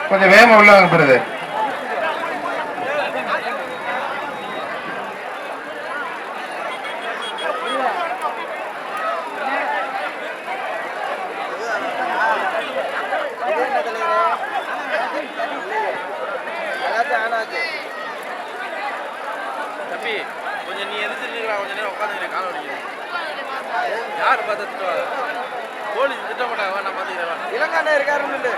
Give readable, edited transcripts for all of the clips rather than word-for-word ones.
கொஞ்சம் வேகமா உள்ள வாங்க போறது. தம்பி கொஞ்சம் நீ எதிர்த்து கொஞ்ச நேரம் உட்காந்து காலம் அடிக்கிறேன். யார் பார்த்து திட்டுவா? போலீஸ் திட்ட மாட்டாங்க. நான் பார்த்துக்கிறேன். இலங்காண்ணா இருக்காருன்னு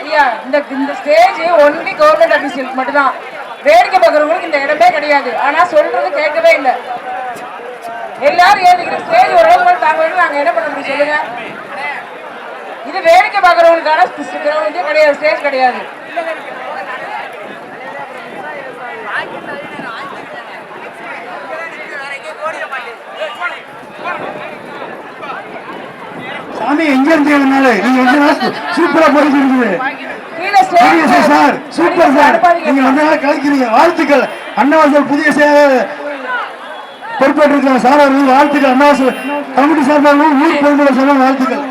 ஐயா, இந்த ஸ்டேஜ் ஒன்லி கவர்மெண்ட் அபிஷியல்ஸ் மட்டும்தான். வேடிக்கை பார்க்கறவங்களுக்கு இந்த இடமே கிடையாது. ஆனா சொல்றது கேட்கவே இல்லை. எல்லாரும் ஏறிக்கிற ஸ்டேஜ் ஓரளவுக்கு தாங்க வேணும். நாங்க என்ன பண்ண முடியும் சொல்லுங்க? இது வேடிக்கை பார்க்கறவங்களுக்கான கிரவுண்டே கிடையாது, ஸ்டேஜ் கிடையாது. சாமி எங்க இருந்தீங்கனால நீங்க சூப்பரா போயிட்டு சார். சூப்பர் சார், நீங்க வந்தனால கலக்கிறீங்க. வாழ்த்துக்கள். அண்ணாவாசல் புதிய பொறுப்பேற்றிருக்காங்க சார். அவர்கள் வாழ்த்துக்கள். அண்ணாவாசல் கமிட்டி சார்பாக ஊர் பொதுமக்கள் சொல்ல வாழ்த்துக்கள்.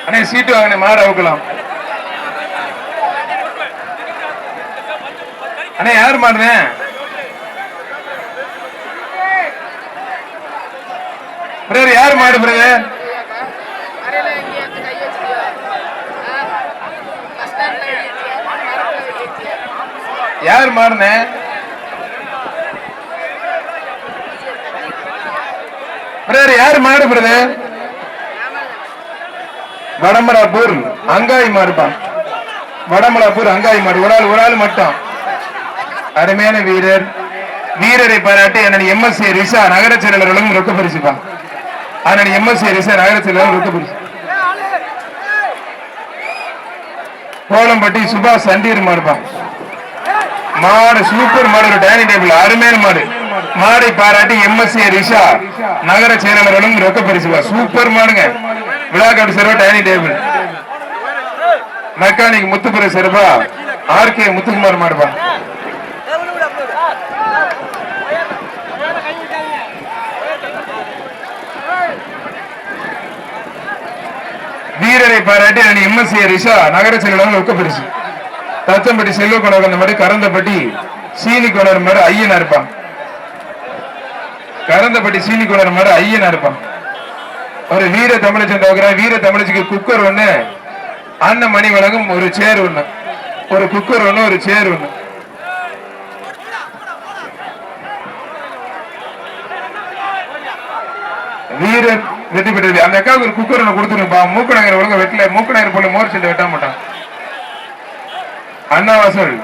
அண்ணே சீட்டு வாங்கின மாற அவுக்கலாம். அண்ணே யார் மாடுறேன்? பிரதர் யார் மாடு பிரதர்? யார் மாடுனே? பிரதர் யார் மாடு பிரதர்? வடமலாப்பூர் அங்காய் மாடுப்பா. வடமலாப்பூர் அங்காய் மாடு. ஒரு ஆள் மட்டும். அருமையான வீரர். வீரரை பாராட்டி அண்ணன் எம்எஸ்சி ரிஷா நகர செயலாளர்களும் ரொக்க பரிசுப்பா. அண்ணன் எம்எஸ்சி ரிஷா நகர செயலாளர் ரொக்க பரிசு. கோலம்பட்டி சுபாஷ் சண்டீர் மாடுப்பா. மாடு சூப்பர் மாடு. ஒரு டைனிங் டேபிள் அருமையான மாடு. மாடை பாராட்டி எம்எஸ்சி ரிஷா நகர செயலாளர்களும் ரொக்க பரிசுப்பா. சூப்பர் மாடுங்க. விழாக்காடு சிறப்பா டைனிங் டேபிள். மெக்கானிக் முத்துப்புற சிறப்பா ஆர்கே முத்துக்குமார் மாடுப்பா. வீரரை பாராட்டி எம்எஸ்சி ரிஷா நகர செயலாளர் ரொக்க பரிசு. தச்சம்பட்டி செல்வ கொணர் அந்த மாதிரி கரந்தப்பட்டி சீனி கொணர் மாதிரி ஐயனா இருப்பான். கரந்தப்பட்டி சீனி கொணர் மாதிரி ஐயனா இருப்பான். ஒரு வீர தமிழச்சி வீர தமிழச்சிக்கு குக்கர் ஒண்ணு, அண்ணன் மணி வழங்கும் ஒரு சேர் ஒண்ணு, ஒரு குக்கர் ஒண்ணு, ஒரு சேர் ஒண்ணு. வீரர் வெற்றி பெற்றது. அந்த அக்காவுக்கு ஒரு குக்கர் ஒண்ணு கொடுத்துருப்பா. மூக்கநகர் ஒழுங்க வெட்டல. மூக்கநகர் போல மோர் சென்று வெட்ட மாட்டான். அண்ணாவாசல்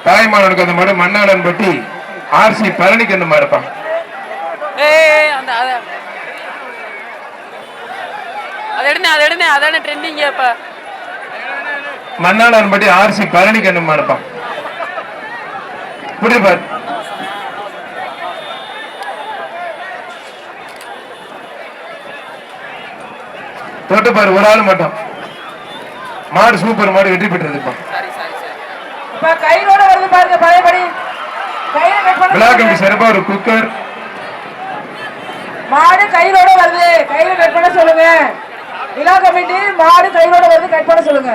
தாய்மானனுக்கு அந்த மாடு மண்ணாளன் பட்டி ஆர்சி பழனிக்கு அந்த மாடுப்பான். மண்ணாளன் பட்டி ஆர்சி பழனிக்கு அந்த மாடுப்பான். புரியுது தொட்டு பாரு. ஒரு ஆள் மட்டும். மாடு சூப்பர் மாடு வெற்றி பெற்றது. கையோட வருது பாருங்க. பழையபடி விழாக்கம்பி சிறப்பா ஒரு குக்கர். மாடு கையோட வருது. கையில கட் பண்ண சொல்லுங்க. விழா கமிட்டி மாடு கையோட வருது, கட் பண்ண சொல்லுங்க.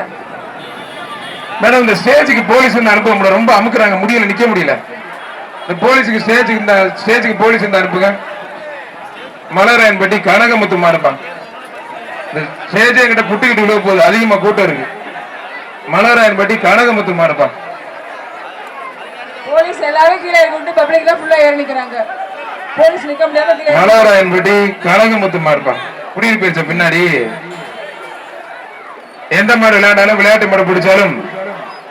மேடம் இந்த ஸ்டேஜுக்கு போலீஸ் அனுப்ப முடியல. ரொம்ப அமுக்குறாங்க. முடியல, நிக்க முடியல. இந்த போலீஸுக்கு ஸ்டேஜுக்கு போலீஸ் அனுப்புங்க. மலராயன்பட்டி கனகமுத்து மாறுப்பாங்க. ஸ்டேஜே கிட்ட புட்டுக்கிட்டு விழுவ போகுது. அதிகமா கூட்டம் இருக்கு. மலராயன்பட்டி கனகமுத்து மாறுப்பாங்க. போலீஸ் எல்லாரும் கீழே கூட்டு பப்ளிக் தான் ஃபுல்லா ஏறி நிக்கிறாங்க. போலீஸ் நிக்க முடியாம கீழே மலவராயன்பட்டி கனகமுத்து மாடுப்பா. குடியிருப்பு போயிருச்ச பின்னாடி எந்த மாடு விளையாண்டாலும் விளையாட்டு மாடு பிடிச்சாலும்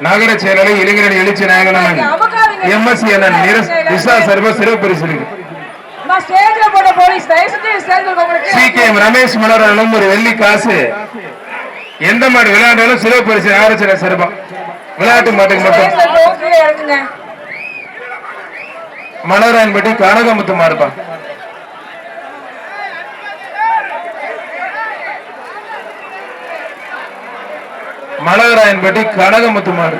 நகர செயலாளர் இளைஞரணி எழுச்சி நாயகன் எம்எஸ்சி நிசா சர்வ சிறப்பு பரிசு இருக்கு. ஸ்டேஜ்ல போட்ட போலீஸ் தயவு செஞ்சு சேர்ந்து உங்களுக்கு CKM ரமேஷ் மலராலும் ஒரு வெள்ளி காசு. எந்த மாடு விளையாண்டாலும் சிறப்பு பரிசு ஆரச்சனை சிறப்பா விளையாட்டு மாட்டுக்கு மட்டும். கீழே இறங்குங்க. மலராயன்பட்டி கனகமுத்து மாடுப்பா. மலராயன்பட்டி கனகமுத்து மாடு.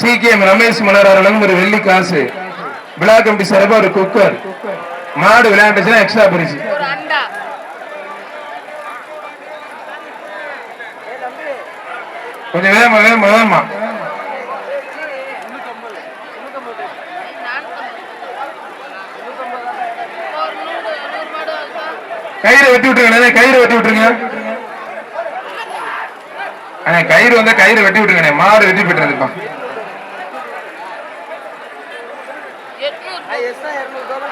CKM ரமேஷ் மலராலும் ஒரு வெள்ளி காசு. விழா கமிட்டி சார்பா ஒரு குக்கர். மாடு விளையாண்டுச்சுன்னா எக்ஸ்ட்ரா பரிசு. கொஞ்சம் வேகமா வேகமா வேகமா கயிறு வெட்டி விட்டுருங்க. கயிறு வெட்டி விட்டுருங்க. கயிறு வந்தா கயிறு வெட்டி விட்டுருங்க. மாடு வெட்டி போட்டுருப்பா.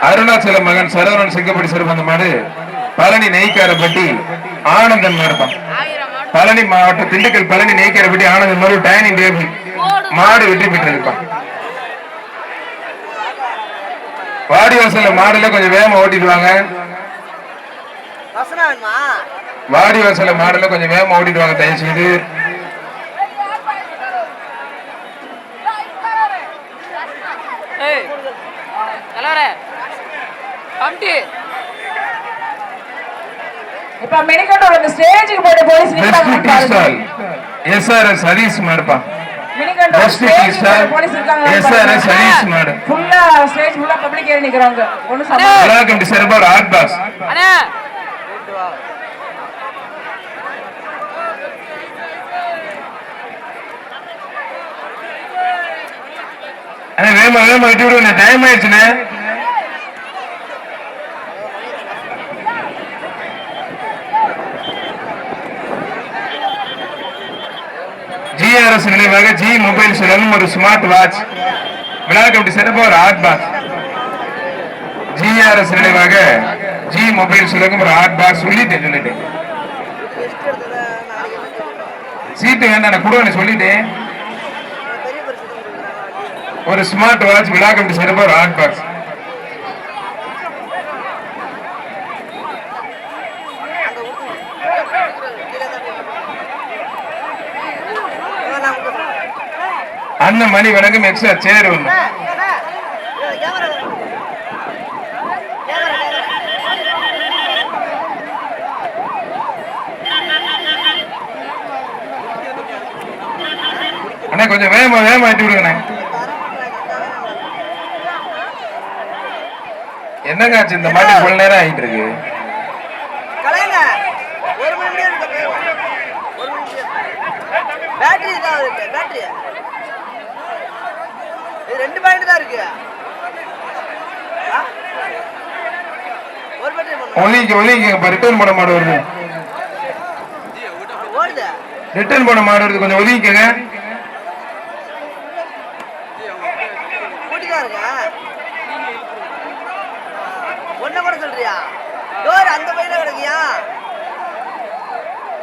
அருணாச்சல மகன் சரவணன் சிங்கப்படி சிறப்பு அந்த மாடு பழனி நெய்க்காரப்பட்டி ஆனந்தன் மாடுப்பான். பழனி மாவட்டம் திண்டுக்கல் பழனி நெய்க்காரப்பட்டி ஆனந்தன் மாடு டைனிங் டேபிள் மாடு வெற்றி பெற்றிருப்பான். வாடிவாசல்ல மாடுல கொஞ்சம் வேகமா ஓட்டிடுவாங்க. வாடிவாசல்ல மாடுல கொஞ்சம் வேகமா ஓட்டிடுவாங்க தயவு செய்து. இப்ப மினிகண்டோட அந்த ஸ்டேஜுக்கு போட்ட போலீஸ் நிக்காங்க. SRS ஹரிஸ் மாடுப்பா. மினிகண்டோட ஸ்டேஜுக்கு போட்ட போலீஸ் இருக்காங்க. SRS ஹரிஸ் மாடு. ஃபுல்லா ஸ்டேஜ் ஃபுல்லா பப்ளிக் ஏறி நிக்கறாங்க. ஒண்ணு welcome to server art boss. அண்ணா வேகமா வேகமா வெட்டி விடுங்க. டைம் ஆயிடுச்சுண்ணே. GRS நினைவாக ஜி மொபைல் செல்லும் ஒரு ஸ்மார்ட் வாட்ச். விழா கமிட்டி சிறப்பு ஒரு ஹாட் பாக்ஸ். GRS நினைவாக ஜி மொபைல் செல்லும் ஒரு ஹாட் பாக்ஸ். சொல்லிட்டேன் சீட்டு வேண்டாம் கொடுவேன்னு சொல்லிட்டேன். ஒரு ஸ்மார்ட் வாட்ச் விழா கமிட்டி சிறப்பு ஒரு ஹாட் பாக்ஸ். அண்ணன் மணி வணக்கம். எக்ஸ்ட்ரா சேர் ஒண்ணு. அண்ணா கொஞ்சம் வேகமா வேகமா ஏற்றி விடுங்கண்ணே. என்னங்க ஆச்சு இந்த மாதிரி இவ்வளவு நேரம் ஆகிட்டு இருக்கு? பேட்டரி தான் இருக்கு. பேட்டரி இது 2 பாயிண்ட் தான் இருக்கு. ஒரு பேட்டரி ஒலிங்க ரிட்டர்ன் பண்ண மாடு வருது. ஓடுது. ரிட்டர்ன் பண்ண மாடு வருது. கொஞ்சம் ஒலிக்கங்க. கூட்டிதான் இருக்கா? ஒன்ன கூட சொல்றியா? டோர் அந்த பையில கிடக்கியா?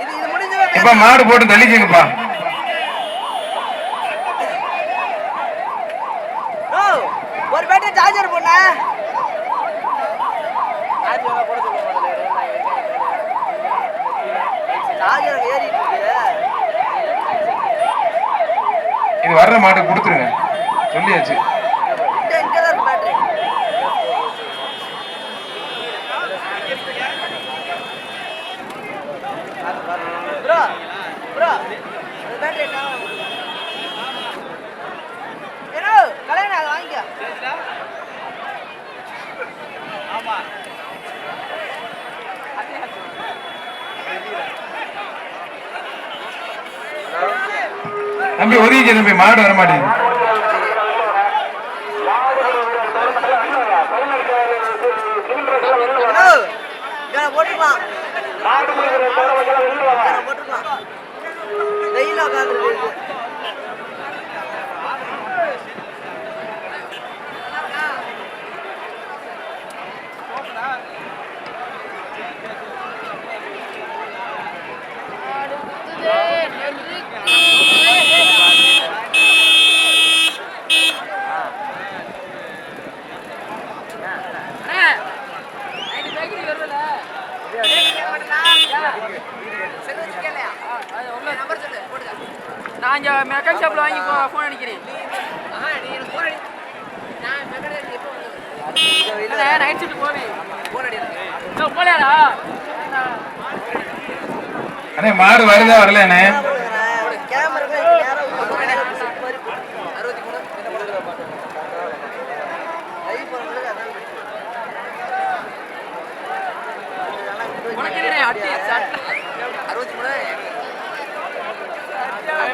இது முடிஞ்சவே இப்ப மாடு போட்டு தள்ளிக்கங்கப்பா. ஒரு பேட்டரி சார்ஜர் போன சார்ஜர் ஏறிட்டு இருக்கு. இது வர்ற மாடு கொடுத்துருங்க சொல்லியாச்சு. பேட்டரி ப்ரோ ப்ரோ பேட்டரி ஏனோ கலைஞர் அதை வாங்கிக்க. ஆமா தம்பி ஒதுக்கி தம்பி மாடு வர மாட்டேங்குது. போட்டுக்கலாம் போட்டுக்கலாம். வெயில உட்காந்துருக்கு. நான் இங்கே மெக்கானிக் ஷாப்பில் வாங்கி ஃபோன் அடிக்கிறேன். நைட் ஷிஃப்ட் போவேன். ஃபோன் அடிக்கிறேன். போலையாடா? அண்ணே மாடு வருதா வரலண்ணே?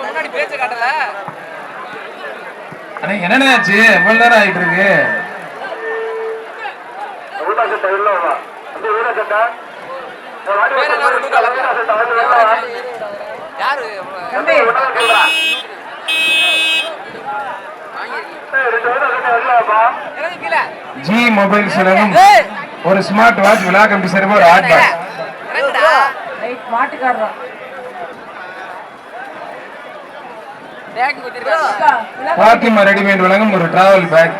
முன்னாடி பேச்ச காட்டல. அண்ணே என்னண்ணே ஆச்சு? எவ்வளவு நேரம் ஆயிட்டு இருக்கு? யாரு ஜி மொபைல் சுலகம் ஒரு ஸ்மார்ட் வாட்ச் விழா கம்பி சார்பா ஒரு ஹாட் பாக்ஸ். மாட்டுக்காரர் பாத்திமா ரெடிமேட் வழங்கும் ஒரு டிராவல் பேக்.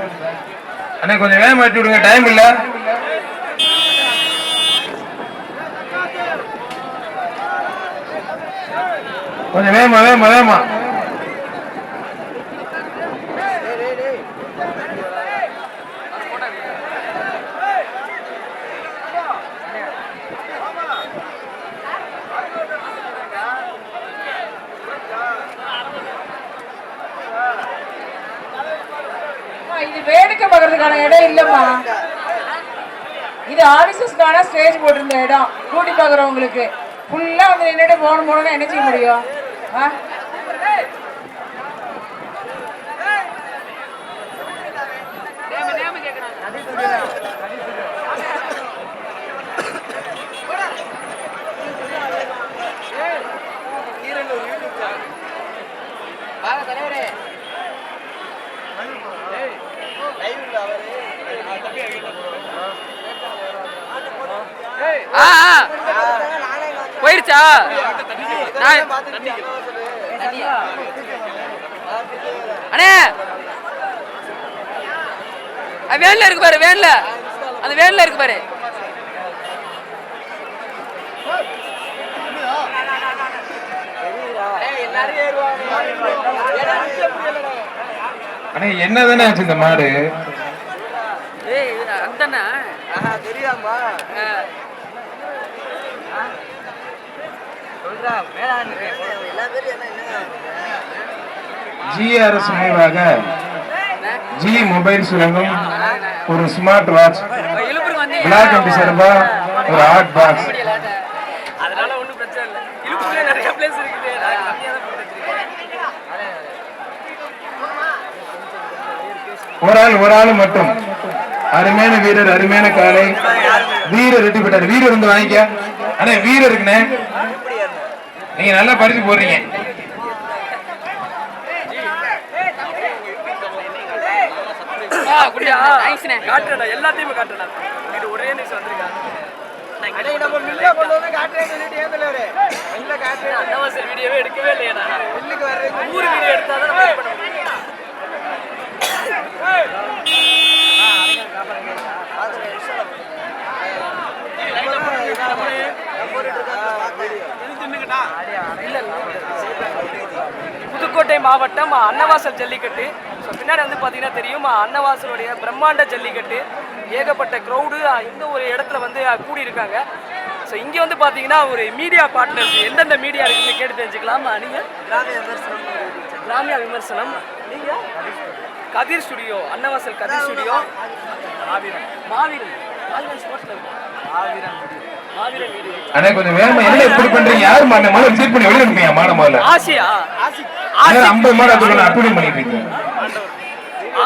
அண்ணே கொஞ்சம் வேகமா மாட்டி விடுங்க, டைம் இல்ல. கொஞ்சம் வேகமா வேகமா வேகமா. இது வேடிக்கை பார்க்கறதுக்கான இடம் இல்லம்மா. இது ஆர்எஸ்எஸ்க்கான ஸ்டேஜ் போட்டிருந்த இடம். கூட்டி பார்க்குறவங்களுக்கு ஃபுல்லா வந்து நின்றுட்டு போகணும்னு என்ன செய்ய முடியும்? போயிருச்சா? அண்ணே வேன்ல இருக்கு பாரு, வேன்ல அந்த வேன்ல இருக்கு பாரு. அண்ணே என்னதானே ஆச்சு இந்த மாடு? அந்தண்ணா தெரியாமா ஜிஆர்எஸ் நினைவாக ஜி மொபைல் சுலகம் ஒரு ஸ்மார்ட் வாட்ச் விழா கம்பி சார்பா ஒரு ஹாட் பாக்ஸ். அதனால ஒன்றும் பிரச்சனை இல்லை. இழுப்புக்குள்ளே நிறைய பிளேஸ் இருக்குது. நான் கம்மியாக தான் போட்டு வச்சிருக்கேன். ஒரு ஆள் மட்டும். அருமையான வீரர், அருமையான காலை. வீரர் வெட்டி போட்டார். வீரர் வந்து வாங்கிக்க. அண்ணே வீரர் இருக்குண்ணே, நீங்க நல்லா பரிசு போடுறீங்க. காட்டுறா எல்லாத்தையுமே காட்டுறா. இது ஒரே நிமிஷம் வந்திருக்காங்க. வீடியோவே எடுக்கவே இல்லையா? ஊர் வீடியோ எடுத்தாதான் நம்ம பண்ண முடியும். புதுக்கோட்டை மாவட்டம் அன்னவாசல் ஜல்லிக்கட்டு. பின்னாடி வந்து பார்த்தீங்கன்னா தெரியும், அன்னவாசலுடைய பிரம்மாண்ட ஜல்லிக்கட்டு. ஏகப்பட்ட க்ரௌடு இந்த ஒரு இடத்துல வந்து கூடி இருக்காங்க. ஸோ இங்கே வந்து பார்த்தீங்கன்னா ஒரு மீடியா பார்ட்னர்ஸ் எந்தெந்த மீடியா இருக்குன்னு கேட்டு தெரிஞ்சுக்கலாமா? நீங்கள் கிராமிய விமர்சனம், நீங்கள் கதிர் ஸ்டுடியோ, அன்னவாசல் கதிர் ஸ்டுடியோ, மாவீரன் அண்ணே கொஞ்சம் வேகமா என்ன இப்படி பண்றீங்க? யாரு மாட மாட விசிட் பண்ணி வெளிய அனுப்பியா? மாட மாடல ஆசியா 50 மாட அதுல அப்டேட் பண்ணிட்டு இருக்கீங்க.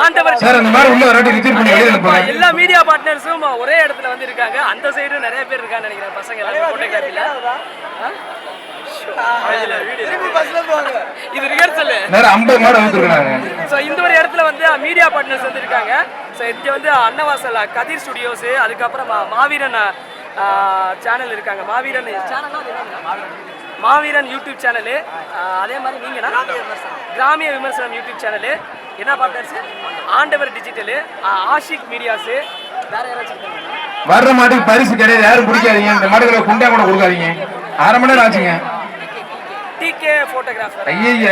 ஆண்டவர் சார் அந்த மாதிரி உள்ள வரட்டி விசிட் பண்ணி வெளிய அனுப்புங்க. எல்லா மீடியா பார்ட்னர்ஸும் ஒரே இடத்துல வந்து இருக்காங்க. அந்த சைடு நிறைய பேர் இருக்காங்க நினைக்கிறேன். பசங்க எல்லாம் போட்டோகிராஃபில இது ரிஹர்சல் நேரா 50 மாட வந்துருக்காங்க. சோ இந்த ஒரு இடத்துல வந்து மீடியா பார்ட்னர்ஸ் வந்து இருக்காங்க. சோ இங்க வந்து அன்னவாசல் கதிர் ஸ்டுடியோஸ், அதுக்கு அப்புறம் மாவீரன் சேனல் இருக்காங்க. மாவீரன் மாவீரன் யூடியூப் சேனலு, அதே மாதிரி நீங்கன்னா கிராமிய விமர்சனம் யூடியூப் சேனலு. என்ன பார்ட்னர்ஸ்? ஆண்டவர் டிஜிட்டலு, ஆஷிக் மீடியாஸு. வேற யாராச்சும் வர்ற மாட்டுக்கு பரிசு கிடையாது, யாரும் பிடிக்காதீங்க. இந்த மாடுகளை குண்டா கூட கொடுக்காதீங்க. 1/2 மணி நேரம் ஆச்சுங்க. டிகே போட்டோகிராஃபர் ஐயா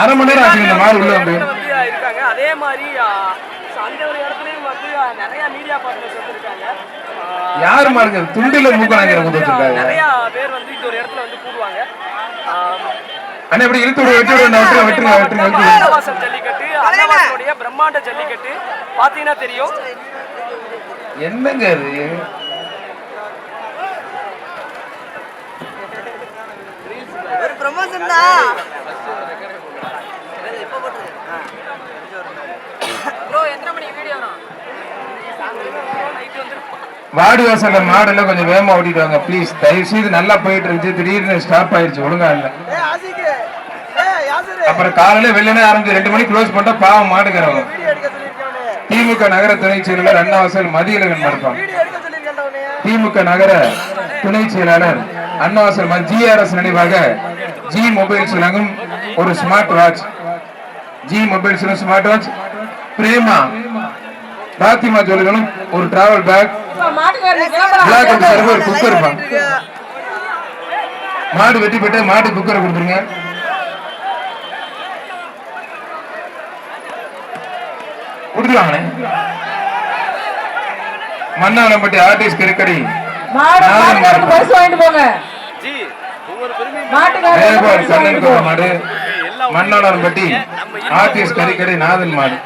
அரை மணி நேரம் ஆச்சு இந்த மாடு உள்ள வந்து இருக்காங்க. அதே மாதிரி அந்த ஒரு இடத்துலயும் வந்து நிறைய மீடியா பார்ட்னர்ஸ் வந்து இருக்காங்க. யாரு மாடுங்க துண்டில மூக்கணாங்கிற வச்சிருக்காங்க. நிறைய பேர் வந்து இந்த ஒரு இடத்துல வந்து கூடுவாங்க. அண்ணா இப்படி இழுத்து வெட்டுங்க. அன்னவாசல் ஜல்லிக்கட்டு அன்னவாசலுடைய பிரம்மாண்ட ஜல்லிக்கட்டு பாத்தீங்கன்னா தெரியும். என்னங்க அது ஒரு ப்ரமோஷன் தான். வாடி வாசல்ல மாடெல்லாம் கொஞ்சம் வேகமா ஓட்டிடுவாங்க ப்ளீஸ். தயவு செய்து நல்லா போயிட்டு இருந்துச்சு, திடீர்னு ஸ்டாப் ஆயிடுச்சு, ஒழுங்கா இல்ல. அப்புறம் காலையில வெள்ளனே ஆரம்பிச்சு 2 மணிக்கு க்ளோஸ் பண்ணா பாவம் மாடுகிறவங்க. திமுக நகர துணை செயலாளர் அன்னவாசல் மதியழகன் மறுப்பாங்க. திமுக நகர துணை செயலாளர் அன்னவாசல் ஜிஆர்எஸ் நினைவாக ஜி மொபைல்ஸ் வழங்கும் ஒரு smart watch. G mobiles smart watch. Prema Fathima ஜுவல்லர்களும் ஒரு டிராவல் பேக். ஒரு குக்கர். மாடு வெட்டி போட்டு மாட்டு குக்கரை கொடுத்துருங்க. கொடுத்துருவாங்கண்ணே. மன்னாளம்பட்டி ஆர்டிஸ்ட் கிரிக்கடி மாடு மன்னாளம்பட்டி ஆர்டிஸ்ட் கறிக்கடை நாதன் மாடு.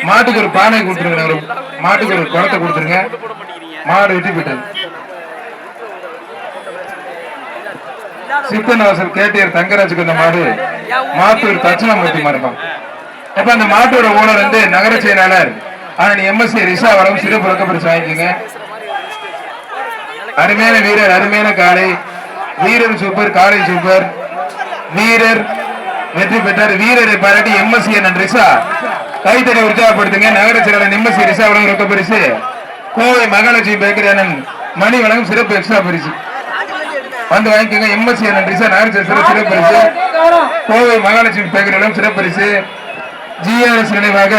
மாட்டுக்கு ஒரு பானை கொடுத்துருங்க, மாட்டுக்கு ஒரு குடத்தை கொடுத்துருங்க. மாடு வெட்டி போயிட்டது. சித்தனவாசல் கேட்டியர் தங்கராஜுக்கு இந்த மாடு மாத்தூர் தட்சிணாமூர்த்தி மாடுப்பான். இப்ப அந்த மாட்டோட ஓனர் வந்து நகர செயலாளர் எம்எஸ்சி ரிஷா வரும் சிறப்பு ரொக்க பரிசு வாங்கிக்கோங்க. அருமையான வீரர், அருமையான காலை வீரர் சூப்பர், காலை சூப்பர். வீரர் வெற்றி பெற்றார். வீரரை பாராட்டி எம்எஸ்சி ரிஷா கைத்தறி உற்சாகப்படுத்துங்க. நகர செயலாளர் எம்எஸ்சி ரிஷா வழங்கும் ரொக்க பரிசு. கோவை மகாலட்சுமி பேக்கரி அண்ணன் மணி வழங்கும் சிறப்பு எக்ஸ்ட்ரா பரிசு வந்து வாங்கிக்கோங்க. எம்எஸ்சி ரிஷா நகர சிறப்பு பரிசு. கோவை மகாலட்சுமி பேக்கரி வழங்கும் சிறப்பு பரிசு. ஜிஆர்எஸ் நினைவாக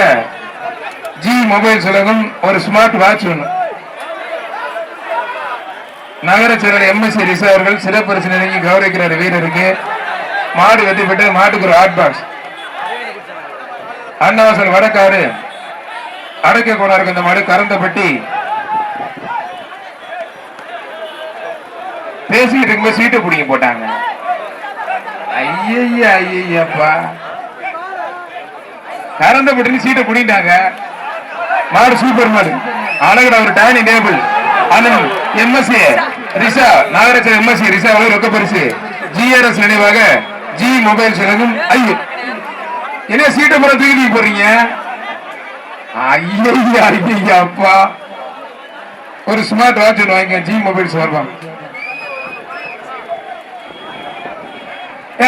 ஜி மொபைல்ஸ் வழங்கும் ஒரு ஸ்மார்ட் வாட்ச் ஒன்று. நகர செயலர் எம்எஸ்சி ரிஷா அவர்கள் சிறப்பு பரிசு நினைவு கௌரவிக்கிறார் வீரருக்கு. மாடு வெற்றி பெற்று மாட்டுக்கு ஒரு ஹாட் பாக்ஸ். அன்னவாசல் வடக்காடு அடக்க கோணாருக்கு இந்த மாடு. கரந்தப்பட்டி பேசிக்கிட்டு இருக்கும்போது சீட்டை பிடிங்க போட்டாங்க. ஐயப்பா கரந்தப்பட்டி சீட்டை பிடிட்டாங்க. மாடு சூப்பர் மாடு. அழகடா ஒரு டைனிங் டேபிள். அண்ணன் எம்எஸ்சி ரிஷா நகர எம்எஸ்சி ரிஷா ரொக்க பரிசு. ஜிஆர்எஸ் நினைவாக ஜி மொபைல்ஸ் வழங்கும். ஐயோ என்ன சீட்டை பூரா தூக்கி போறீங்க? ஐயப்பா ஒரு ஸ்மார்ட் வாட்ச் ஒன்று வாங்க. ஜி மொபைல்ஸ் வருவாங்க.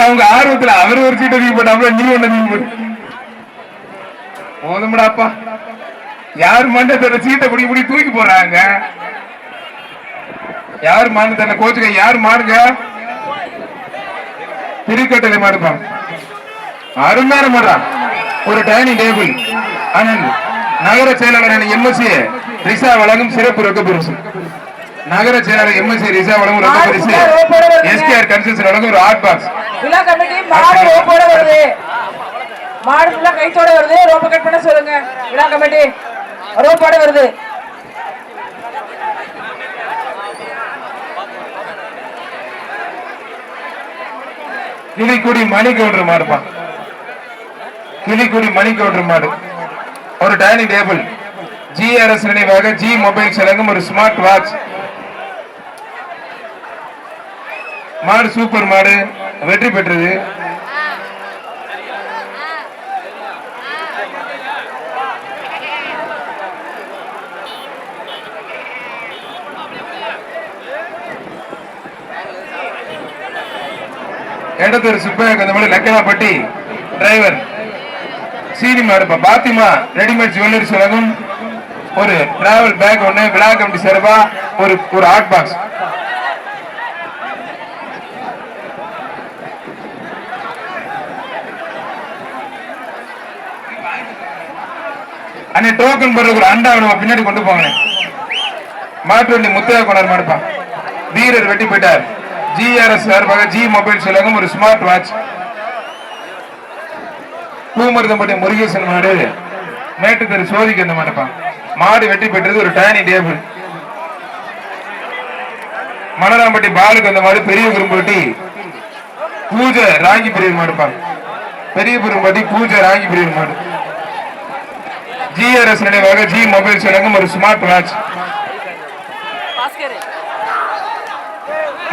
அவங்க ஆர்வத்துல அவர் ஒரு சீட்டை தூக்கி போட்டாப்ல, நீ ஒண்ணு தூக்கி போட்டு போதும்டாப்பா. யார் மண்டத்தோட சீட்டை பிடி தூக்கி போறாங்க? யார் மாநில கோச்சுக்க? யார் மாடுங்க? திருக்கட்டளை மாடுப்பாங்க. அருமையான மாடா. ஒரு டைனிங் டேபிள். ஆனந்த் நகர செயலாளர் எம்எஸ்சி ரிஷா வழங்கும் சிறப்பு ரொக்க பரிசு. நகர செயலாளர் எம்எஸ்சி ரிஷா வழங்கும் ரொக்க பரிசு. எஸ்கேஆர் கன்ஸ்ட்ரக்ஷன் வழங்கும் ஒரு ஹாட் பாக்ஸ். விழா கமிட்டி மாடு ரோப்போட வருது. மாடு ஃபுல்லா கைத்தோட வருது. ரோப்ப கட் பண்ண சொல்லுங்க. விழா கமிட்டி ரோப்போட வருது. கிளிக்குடி மணி கவுண்டர் மாடுப்பா. கிளிக்குடி மணி கவுண்டர் மாடு. ஒரு டைனிங் டேபிள். ஜிஆர்எஸ் நினைவாக ஜி மொபைல்ஸ் வழங்கும் ஒரு ஸ்மார்ட் வாட்ச். மாடு சூப்பர் மாடு வெற்றி பெற்றது. எடத்தூர் சுப்பையா கந்தமலை லக்கனாப்பட்டி டிரைவர் சீனி மாடுப்பா. பாத்திமா ரெடிமேட் ஜுவல்லரிஸ் வழங்கும் ஒரு டிராவல் பேக் ஒன்று. விழா கமிட்டி சார்பா ஒரு ஹாட் பாக்ஸ். அன்னை டோக்கன் போடுற ஒரு அண்டா பின்னாடி கொண்டு போங்க. மாட்டு வண்டி முத்தையா கொண்டார் மாடுப்பா. வீரர் வெட்டி போயிட்டார். ஜிஆர்எஸ் சார்பாக ஜி மொபைல்ஸ் வழங்கும் ஒரு ஸ்மார்ட் வாட்ச். பூமருதம்பட்டி முருகேசன் மாடு மேட்டுத்தெரு சோதிக்கு அந்த மாடுப்பான். மாடு வெற்றி பெற்றது ஒரு டைனிங் டேபிள். மலராம்பட்டி பாலுக்கு அந்த மாடு பெரிய குறும்பட்டி பூஜை ராங்கி பிரிவு மாடுப்பான். பெரிய குறும்பட்டி பூஜை ராங்கி பிரிவு மாடு. ஜிஆர்எஸ் நினைவாக ஜி மொபைல்ஸ் வழங்கும் ஒரு ஸ்மார்ட் வாட்ச்.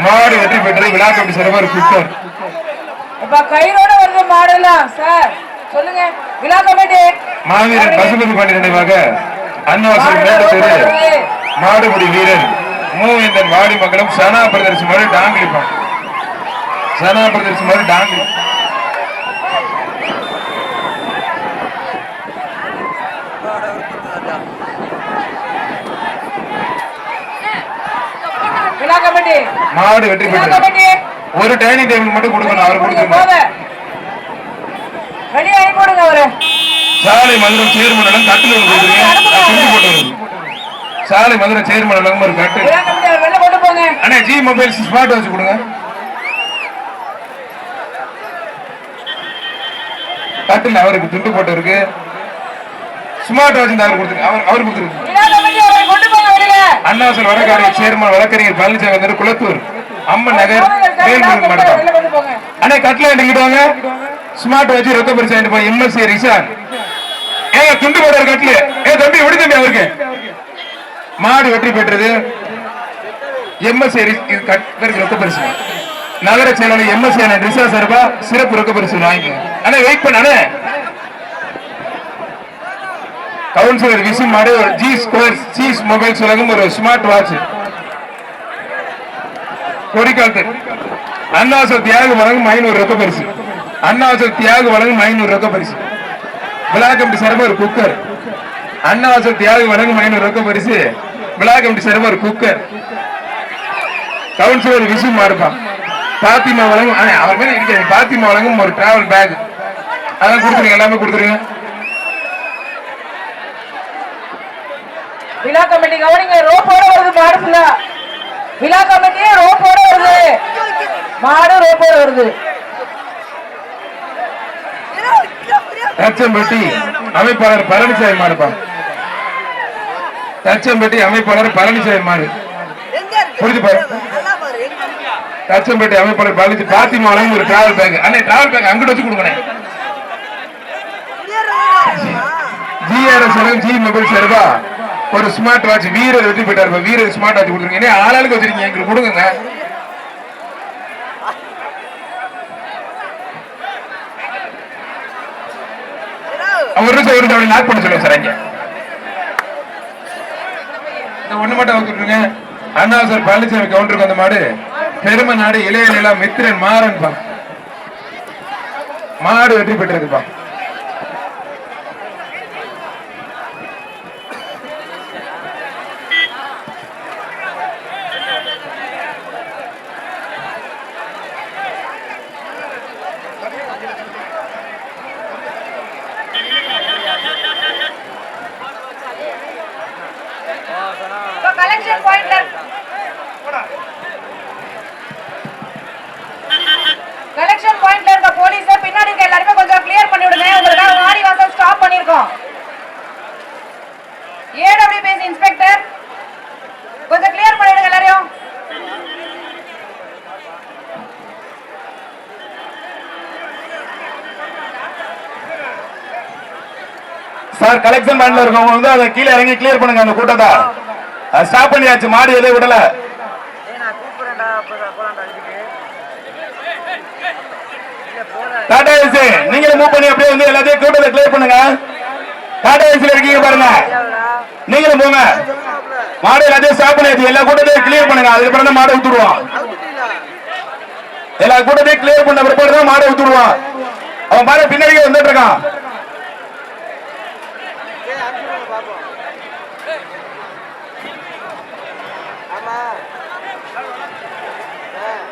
மாடு வெற்றி பெற்று விழா கமிட்டி சார்பாக குக்கர். இப்ப கையோட வருது மாடலாம் சார் சொல்லுங்க. விழா கமிட்டி மாவீரன் பசுபதி பாண்டி நினைவாக அன்னவாசல் மேடத்தெரு மாடுபிடி வீரர் மூவேந்தன் வாடி மங்கலம் சனா பிரதர்சி மாதிரி டாங்கிலிப்பான். சனா பிரதர்சி மாதிரி டாங்கிலி. விழா கமிட்டி மாடு வெற்றி பெற்று ஒரு டைனிங் டேபிள் மட்டும் கொடுக்கணும். அவர் கொடுக்கணும். ரெடி ஆகி போடுங்க அவரு. சாலை மதுரை சேர்மன் கட்டில் போட்டு சாலை மதுரை சேர்மன் ஒரு கட்டு. விழா கமிட்டி அவர் வெளில கொண்டு போங்க. அண்ணா ஜி மொபைல்ஸ் ஸ்மார்ட் வாட்ச் கொடுங்க. கட்டில் அவருக்கு துண்டு போட்டு இருக்கு. ஸ்மார்ட் வாட்ச் அவர் கொடுத்துருக்கு. அவர் கொடுத்துருக்கு. விழா கமிட்டி அவரை கொண்டு போங்க வெளியில. அண்ணாசல் வழக்கறிஞர் சேர்மன் வழக்கறிஞர் பழனிசாமி வந்து குளத்தூர் அம்மன் நகர் வேல்முருகன் மாவட்டம். வெளில கொண்டு போங்க. அண்ணா கட்டில எடுக்கிட்டாங்க. ஸ்மார்ட் வாட்ச் ரொக்க பரிசு வாங்கிட்டு போய் எம்எஸ்சி ரிசான். ஏங்க துண்டு போடுற கட்டில தம்பி விடு தம்பி அவருக்கு. மாடு வெற்றி பெற்றது. எம்எஸ்சி ரொக்க பரிசு. நகர செயலாளர் எம்எஸ்சி ரிசா சார்பா சிறப்பு ரொக்க பரிசு வாங்கி. அண்ணா வெயிட் பண்ண. அண்ணா கவுன்சிலர் விசி மாடு ஜி ஸ்கொயர் சீஸ் மொபைல்ஸ் வழங்கும் ஒரு ஸ்மார்ட் வாட்ச். கொடிக்கால் அண்ணாசல் தியாக வழங்கும் 500 ரொக்க பரிசு. அண்ணாசல் தியாக வழங்கும் 500 ரொக்க பரிசு. விழா கமிட்டி சார்பாக ஒரு குக்கர். அண்ணாசல் தியாக வழங்கும் 500 ரொக்க பரிசு. விழா கமிட்டி சார்பாக ஒரு குக்கர். கவுன்சிலர் விசி மாடுப்பான். பாத்திமா வழங்கும் அவர் மேல இருக்காது. பாத்திமா வழங்கும் ஒரு டிராவல் பேக். அதான் கொடுத்துருங்க. எல்லாமே கொடுத்துருங்க. விழா கமிட்டி கவனிங்க. ரோப்போட வருது மாடு ஃபுல்லா. விழா கமிட்டி ரோப்போட வருது. மாடு ரோப்போட வருது. தச்சம்பட்டி அமைப்பாளர் பழனிசாமி மாடுப்பா. தச்சம்பட்டி அமைப்பாளர் பழனிசாமி மாடு புரிஞ்சு பாரு. தச்சம்பட்டி அமைப்பாளர் பழனி பாத்திமா வழங்கும் ஒரு டிராவல் பேக். அண்ணே டிராவல் பேக் அங்கிட்டு வச்சு கொடுங்க. ஜிஆர்எஸ் ஜி மொபைல் சார்பா ஒரு ஸ்மார்ட் வாட்ச். வீரர் வெற்றி பெற்றார். வீரர் ஸ்மார்ட் வாட்ச் கொடுத்துருங்க. ஆளாளுக்கு வச்சிருக்கீங்க. எங்களுக்கு கொடுங்க. ஒரு நிமிஷம் லாக் பண்ண சொல்லுங்க சார். இங்க ஒண்ணு மட்டும் வந்துருங்க. அண்ணா சார் பழனிசாமி கவுண்டருக்கு வந்த மாடு பெருமை நாடு இளைய நிலா மித்திரன் மாறன் பா. மாடு வெற்றி பெற்றிருக்குப்பா. கலெக்ஷன் பாயிண்ட்ல கலெக்ஷன் பாயிண்ட்ல இருக்க போலீஸ் பின்னாடி இருக்க எல்லாரும் கொஞ்சம் கிளியர் பண்ணி விடுங்க. உங்களுக்காக வாடி வாசல் ஸ்டாப் பண்ணிருக்கோம். ஏடபிள்யூபிஎஸ் இன்ஸ்பெக்டர் கொஞ்சம் கிளியர் பண்ணி விடுங்க எல்லாரையும். சார் கலெக்ஷன் பாயிண்ட்ல இருக்கவங்க வந்து அதை கீழே இறங்கி கிளியர் பண்ணுங்க. அந்த கூட்டத்தை ஸ்டாப் பண்ணியாச்சு. மாடு எதையும் விடல. டாடா ஏசி நீங்களும் மூவ் பண்ணி அப்படியே வந்து எல்லாத்தையும் கூட்டத்தை கிளியர் பண்ணுங்க. டாடா ஏசில இருக்கீங்க பாருங்க. நீங்களும் போங்க. மாடு எல்லாத்தையும் ஸ்டாப் பண்ணியாச்சு. எல்லா கூட்டத்தையும் கிளியர் பண்ணுங்க. அதுக்கப்புறம் தான் மாடை விட்டுருவோம். எல்லா கூட்டத்தையும் கிளியர் பண்ண பிற்பாடு தான் மாடை விட்டுருவான். அவன் பாரு பின்னாடியே வந்துட்டு இருக்கான்.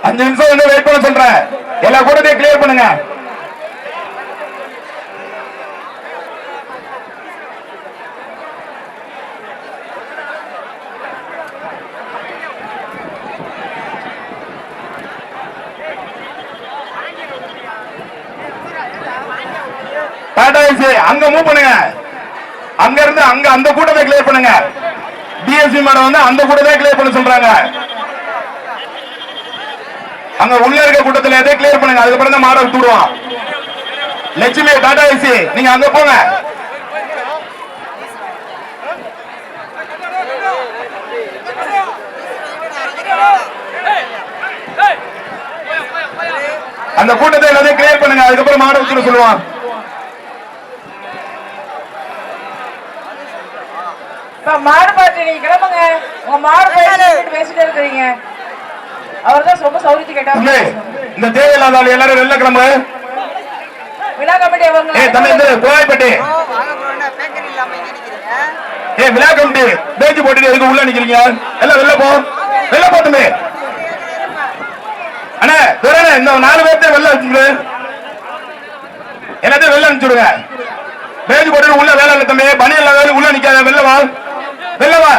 5 நிமிஷம் வந்து வெயிட் பண்ண சொல்றேன். எல்லா கூட்டத்தையும் கிளியர் பண்ணுங்க. ஐசி அங்க மூவ் பண்ணுங்க. அங்க இருந்து அங்க அந்த கூட்டத்தை கிளியர் பண்ணுங்க. டிஎஸ்சி மேடம் வந்து அந்த கூட்டத்தை கிளியர் பண்ண சொல்றாங்க. அங்க உள்ள இருக்க கூட்டத்தில் எதை கிளியர் பண்ணுங்க. அதுக்கப்புறம் தான் மாட விட்டுடுவான். லட்சுமி டாடா ஐசி நீங்க அங்க போங்க. அந்த கூட்டத்தை எல்லாத்தையும் கிளியர் பண்ணுங்க. அதுக்கப்புறம் மாட விட்டு சொல்லுவான். மாடு பார்த்து நீங்க கிளம்புங்க. உங்க மாடு பேசிட்டு இருக்கிறீங்க. அவர் தான் ரொம்ப சௌரியத்தை கேட்டாங்க. இந்த தேவையில்லாத ஆள் எல்லாரும் வெளில கிளம்பு. விழா கமிட்டி கோவாய்பட்டி விழா கமிட்டி பேச்சு போட்டு எதுக்கு உள்ள நிக்கிறீங்க? எல்லாம் வெளில போ. வெளில போட்டுமே அண்ணா இந்த 4 பேர்த்த வெளில வச்சுரு. எல்லாத்தையும் வெளில அனுப்பிச்சுடுங்க. பேச்சு போட்டு உள்ள வேலை இல்லை தம்பி. பணி இல்லாத உள்ள நிக்காத. வெளில வா. வெளில வா.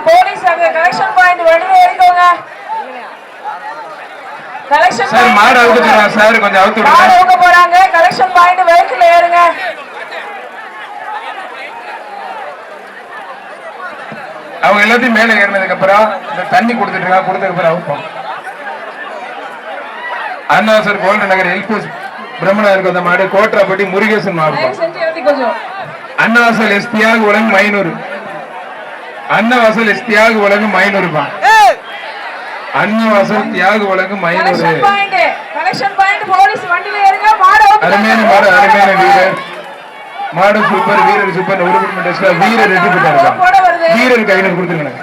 போலீஸ் அங்க கலெக்ஷன் பாயிண்ட் வெளியே ஏறிக்கோங்க. கலெக்ஷன் சார் மாடு அவுத்துறாங்க சார். கொஞ்சம் அவுத்து விடுங்க. மாடு அவுக்க போறாங்க. கலெக்ஷன் பாயிண்ட் வெஹிக்கிள் ஏறுங்க. அவங்க எல்லாத்தையும் மேல ஏறினதுக்கு அப்புறம் இந்த தண்ணி கொடுத்துட்டு இருக்காங்க. கொடுத்ததுக்கு அப்புறம் அவுப்போம். அண்ணாசர் கோல்டன் நகர் எல்போஸ் பிரம்மணருக்கு வந்த மாடு கோட்ராப்பட்டி முருகேசன் மாடு. அண்ணாசல் எஸ் தியாக உலகம் மைனூர். அன்னவாசல் எஸ் தியாக உலகம் மைனூர். அன்னவாசல் தியாக உலகம் மைனூர். அருமையான மாடு. அருமையான வீரர். மாடு சூப்பர். வீரர் சூப்பர். வீரர் ரெடி போட்டாரு. வீரருக்கு 500 கொடுத்துருங்க.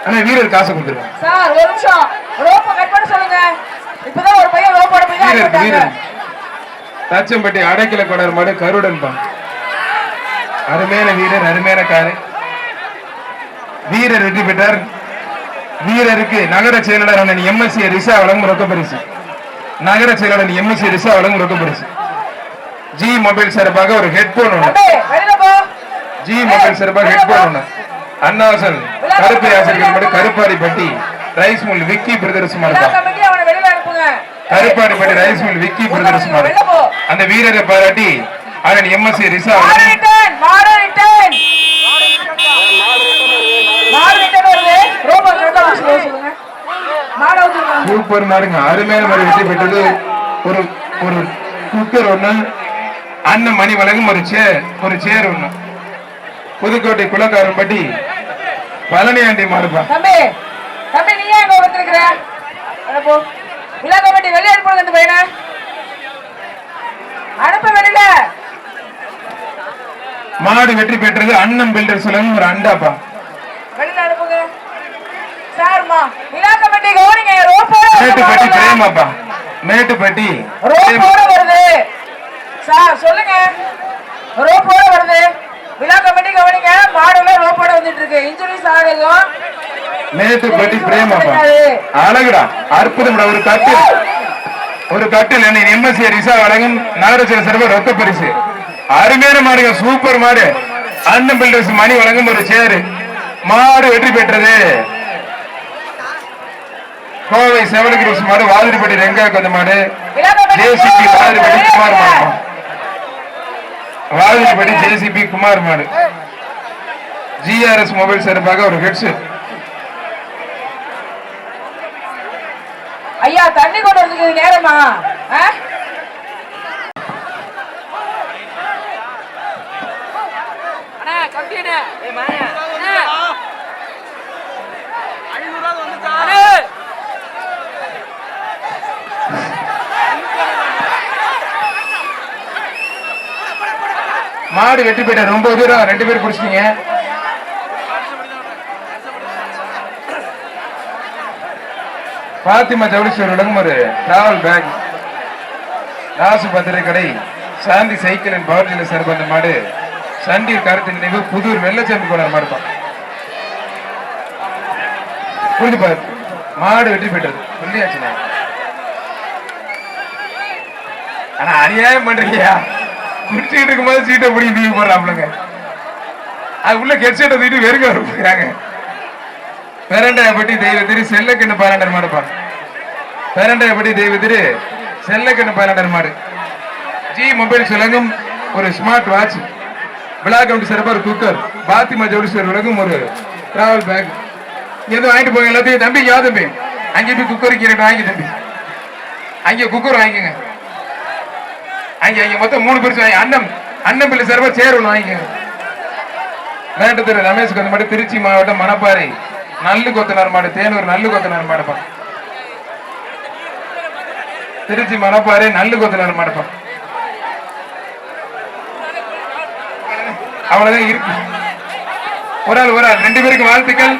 ஆனா வீரர் காசு கொடுத்துருங்க. தச்சம்பட்டி அடைக்கல கொடர் மாடு கருடன் தான். அருமையான வீரர். அருமையான காரு. வீரர் வெற்றி பெற்றார். வீரருக்கு நகர செயலாளர் எம்எஸ்சி ரிசா வழங்கும் ரொக்க பரிசு. நகர செயலாளர் எம்எஸ்சி ரிசா வழங்கும் ரொக்க பரிசு. ஜி மொபைல் சார்பாக ஒரு ஹெட்போன் ஒன்று. ஜி மொபைல் சார்பாக ஹெட்போன் ஒன்று. அண்ணாசல் கருப்பை ஆசிரியர் மட்டும் கருப்பாடிப்பட்டி ரைஸ் மில் விக்கி பிரதர்ஸ் மாடு. கருப்பாடிப்பட்டி ரைஸ் மில் விக்கி பிரதர்ஸ் மாடு. அந்த வீரரை பாராட்டி அதன் எம்எஸ்சி ரிசா சூப்பர் மாடுங்க. அருமையான மாடு வெற்றி பெற்றது. ஒரு குக்கர் ஒண்ணு. அண்ணன் மணி வழங்கும் ஒரு சேர் ஒண்ணு. புதுக்கோட்டை குலக்காரன்பட்டி பழனியாண்டி மாடுப்பா. மாடு வெற்றி பெற்றது. அண்ணன் பில்டர் சொல்லுங்க ஒரு அண்டாப்பா. மேட்டுப்பட்டி பிரேமாப்பா. மேட்டுப்பட்டி வருது சார். சொல்லுங்க. ரோப்போட வருது. விழா கமிட்டி கவனிங்க. மாடுல ரோப்போட வந்துட்டு இருக்கு. இன்சூரன்ஸ் ஆகும். மேட்டுப்பட்டி பிரேமாப்பா. அழகுடா. அற்புதம்டா. ஒரு கட்டில் எம்எஸ்சி ரிசா வழங்கும் நகரசேர சிறப்பு ரொக்க பரிசு. அருமையான மாடுங்க. சூப்பர் மாடு. அண்ணன் பில்டர்ஸ் மணி வழங்கும் ஒரு சேரு. மாடு வெற்றி பெற்றது. கோவை செவலகிரிஸ் மாடு. வாதிரிப்பட்டி ரெங்கா கொஞ்ச மாடு. ஜேசிபி வாதிரிப்பட்டி குமார் மாடு. வாதிரிப்பட்டி ஜேசிபி குமார் மாடு. ஜிஆர்எஸ் மொபைல் சார்பாக ஒரு ஹெட்செட். ஐயா தண்ணி கொண்டு வரதுக்கு நேரமா? மாடு வெற்றி பெற்ற. ரொம்ப தூரம் 2 பேர் பிடிச்சிட்டீங்க. பாத்திமா ஜவுளீஸ்வரர் ஒரு டிராவல் பேக் ராசு பத்திரை கடை சாந்தி சைக்கிள் அண்ட் பவர் டீலர் சார்பு அந்த மாடு சண்டீர் கருத்து நினைவு புதூர் வெள்ளச்சாமி கோளார் மாடுப்பான். புரிஞ்சு பாரு, மாடு வெற்றி பெற்றது சொல்லியாச்சு. ஆனா அநியாயம் பண்றீங்கயா, குடிச்சுட்டு இருக்கும்போது சீட்டை பிடிச்சி தீவி போடுறாங்க. அது உள்ள கெட்செட்டை தூக்கிட்டு வெறுங்க வருகிறாங்க. பேரண்டையப்பட்டி தெய்வ திரு செல்லக்கண்ணு பாராண்டர் மாடுப்பான். பேரண்டையப்பட்டி தெய்வ திரு செல்லக்கண்ணு பாராண்டர் மாடு. ஜி மொபைல் சுலங்கும் ஒரு ஸ்மார்ட் வாட்ச், பிளாக் கவுண்ட் சிறப்பாக ஒரு குக்கர், பாத்திமா ஜோடிஸ்வர் உலகம் ஒரு டிராவல் பேக். எதுவும் வாங்கிட்டு போங்க எல்லாத்தையும். தம்பி யா தம்பி, அங்கே போய் குக்கர் கீரை வாங்கி தம்பி, அங்கே குக்கர் வாங்கிக்கோங்க. அங்கே மொத்தம் 3 பேர் வாங்கி. அண்ணன் பிள்ளை சிறப்பாக சேர் ஒன்று வாங்கிக்கோங்க. வேண்டு திரு ரமேஷ் கொத்த மாடு, திருச்சி மாவட்டம் மணப்பாறை நல்லு கொத்தனார் மாடு, தேனூர் நல்லு கொத்தனார் மாடுப்பா. திருச்சி மணப்பாறை நல்லு கொத்தனார் மாடுப்பா. அவ்வளவுதான் இருக்கு. ஒரு ஆள் 2 பேருக்கு வாழ்த்துக்கள்.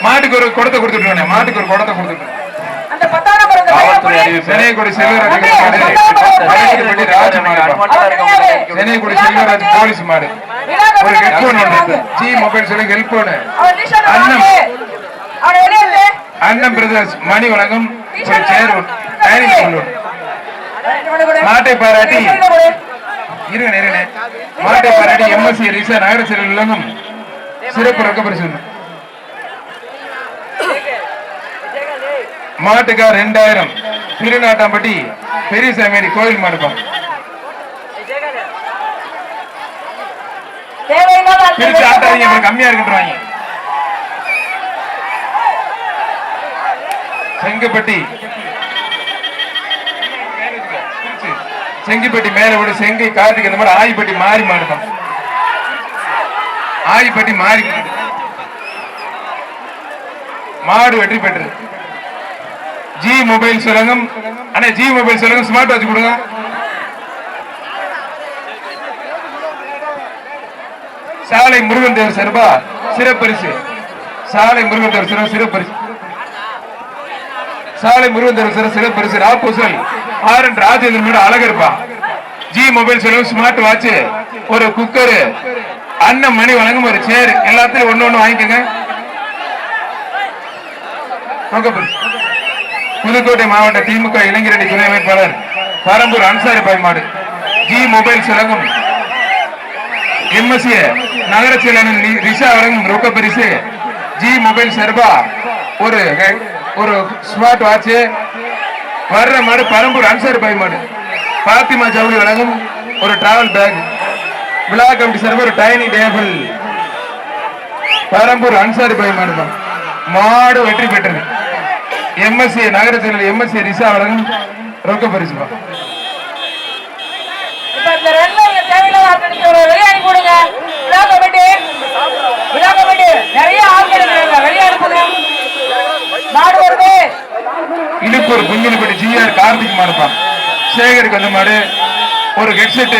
மாட்டுக்கு ஒரு குடத்தை கொடுத்துட்டு, மாட்டுக்கு ஒரு குடத்தை கொடுத்துட்டு. சென்னைக்குடி செல்வராஜ் ராஜ் மாடு, சென்னைக்குடி செல்வராஜ் போலீஸ் மாடு. ஒரு ஹெட்போன் ஒன்று, ஜி மொபைல் சொல்லுங்க ஹெல்போனு. அண்ணன் பிரதர்ஸ் மணி வழங்கும் ஒரு சேர் டைனிங் டேபிள். மாட்டை பாராட்டி இருங்க, மாட்டை பாராட்டி எம்எஸ்சி ரிசா நகர செயலர் உலகம் சிறப்பு ரொக்க பரிசு. மாட்டுக்கா 2000 திருநாட்டாம்பட்டி பெரியசாமி கோயில் மாடுப்பான். பிரிச்சு ஆட்டாதீங்க, கம்மியா இருக்குறாங்க. செங்கப்பட்டி செங்கிப்பட்டி மேல விட செங்கை கார்த்திக் அந்த மாதிரி ஆயிப்பட்டி மாறி மாடுதான். ஆயிப்பட்டி மாறி மாடு வெற்றி பெற்றது. ஜி மொபைல் சுரங்கம் அண்ணா, ஜி மொபைல் சுரங்கம் ஸ்மார்ட் வாட்ச் கொடுங்க. சாலை முருகன் தேவர் சார்பா சிறப்பரிசு. சாலை முருகன் தேவர் சார் சிறப்பரிசு. சாலை முருகன் தேவர் சார் சிறப்பரிசு. ராப்பூசல் ஆர்.என். ராஜேந்திரன் அழகர்பா. ஜி மொபைல் சுரங்கம் ஸ்மார்ட் வாட்ச், ஒரு குக்கர், அண்ணன் மணி வழங்கும் ஒரு சேர். எல்லாத்திலும் ஒண்ணு வாங்கிக்கோங்க. புதுக்கோட்டை மாவட்ட திமுக இளைஞரணி துணை அமைப்பாளர் பரம்பூர் அன்சாரி பாய்மாடு. ஜி மொபைல் சுரங்கம் எம்எஸ்ஏ நகர செயலாளர் ரிஷா வழங்கும் ரொக்க பரிசு. ஜி மொபைல் சர்பா ஒரு ஸ்மார்ட் வாட்ச். வர்ற மாடு பரம்பூர் அன்சாரி பாய்மாடு. பாத்திமா ஜவுளி வழங்கும் ஒரு டிராவல் பேக். விழா கமிட்டி சர்பா ஒரு டைனிங் டேபிள். பரம்பூர் அன்சாரி பாய்மாடு தான் மாடு வெற்றி பெற்றது. எம்எஸ்சி நகர செயலர் எம்எஸ்சி ரிஷா வழங்கும் ரொக்க பரிசு. இழுப்பூர் குஞ்சிலிப்பட்டி ஜிஆர் கார்த்திக் மாடுப்பான். சேகருக்கு அந்த மாடு ஒரு headset,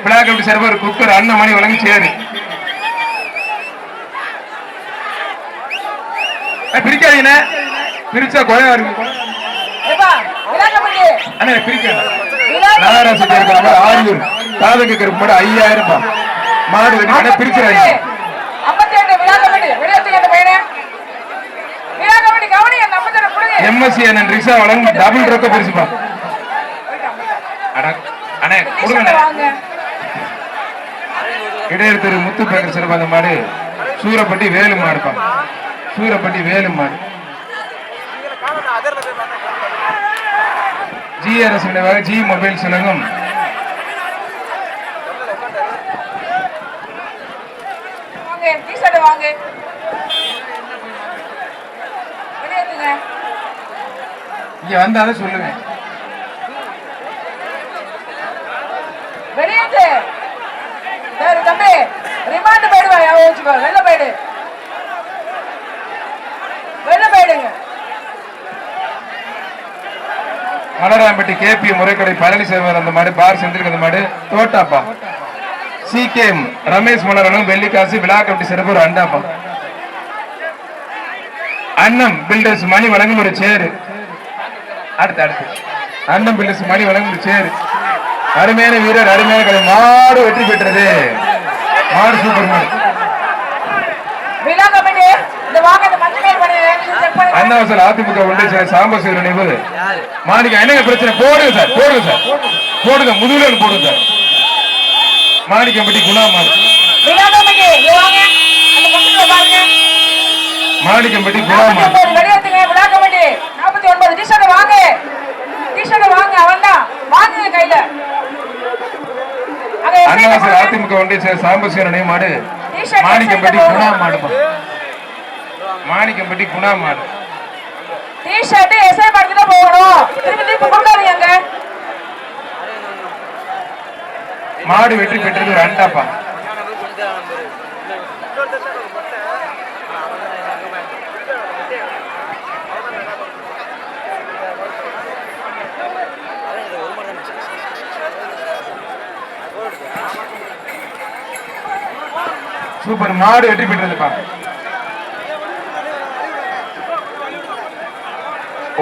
black out server, cooker, அண்ணன் மணி வழங்கி சேரு. பிரிக்காதீங்க, பிரிச்சா கொலையா இருக்கு. ஆரியூர் தாதக மாடு 5000 மாடு வெட்டி பிரிக்கிறாங்க. எம்எஸ்சி அண்ணன் ரிஷா வழங்கும் டபுள் ரொக்க பரிசுப்பா. இடையர் திரு முத்து பேக்கர் சிறப்பான மாடு சூரப்பட்டி வேலு மாடுப்பான். சூரப்பட்டி வேலு மாடு. ஜிஆர்எஸ் ஜி மொபைல் சுலங்கம் இங்க வந்தாலும் சொல்லுங்க. தம்பி ரிமாண்ட் போயிடுவா, வெளில போயிடு, வெளில போயிடுங்க. மலராம்பட்டி கேபி முறைக்கடை பழனிசாமி அந்த மாடு, பார் செந்தில் அந்த மாடு, தோட்டாப்பா சிகேஎம் ரமேஷ் மலரனும் வெள்ளிக்காசு விழா கமிட்டி சிறப்பு அண்டாப்பா. அண்ணம் பில்டர்ஸ் மணி வழங்கும் ஒரு சேரு. அடுத்து அண்ணம் பில்டர்ஸ் மணி வழங்கும் ஒரு சேரு. அருமையான வீரர், அருமையான கலை. மாடு வெற்றி பெற்றது. மாடு சூப்பர் மாடு. விழா கமிட்டி இந்த வாங்க இந்த மஞ்சள் பண்ணி செக் பண்ணி அண்ணாவசல் அதிமுக ஒன்றிய சாம்பசிவ நினைவு மாணிக்கம். என்னங்க பிரச்சனை? போடுங்க சார், போடுங்க சார், போடுங்க, முதுகுல போடுங்க சார். மாணிக்கம்பட்டி குணா மாடு. விழா கமிட்டி இங்க வாங்க அந்த மஞ்சள் பாருங்க. மாணிக்கம்பட்டி குணா மாடு. வெளியேத்துங்க விழா கமிட்டி 49 டி-ஷர்ட் வாங்க. டி-ஷர்ட் வாங்க அவன்தான் வாங்குங்க கையில. அண்ணாவசல் அதிமுக ஒன்றிய சாம்பசிவ நினைவு மாடு. மாணிக்கம்பட்டி குணா மாடு. மாணிக்கம்பட்டி குணா மாடு. டி-ஷர்ட் எஸ்ஐ மார்க்கெட்ல போகணும். திருப்பி திருப்பி கொடுக்காதீங்க. மாடு வெற்றி பெற்றது ஒரு அண்டாப்பா. சூப்பர் மாடு வெற்றி பெற்றதுப்பா.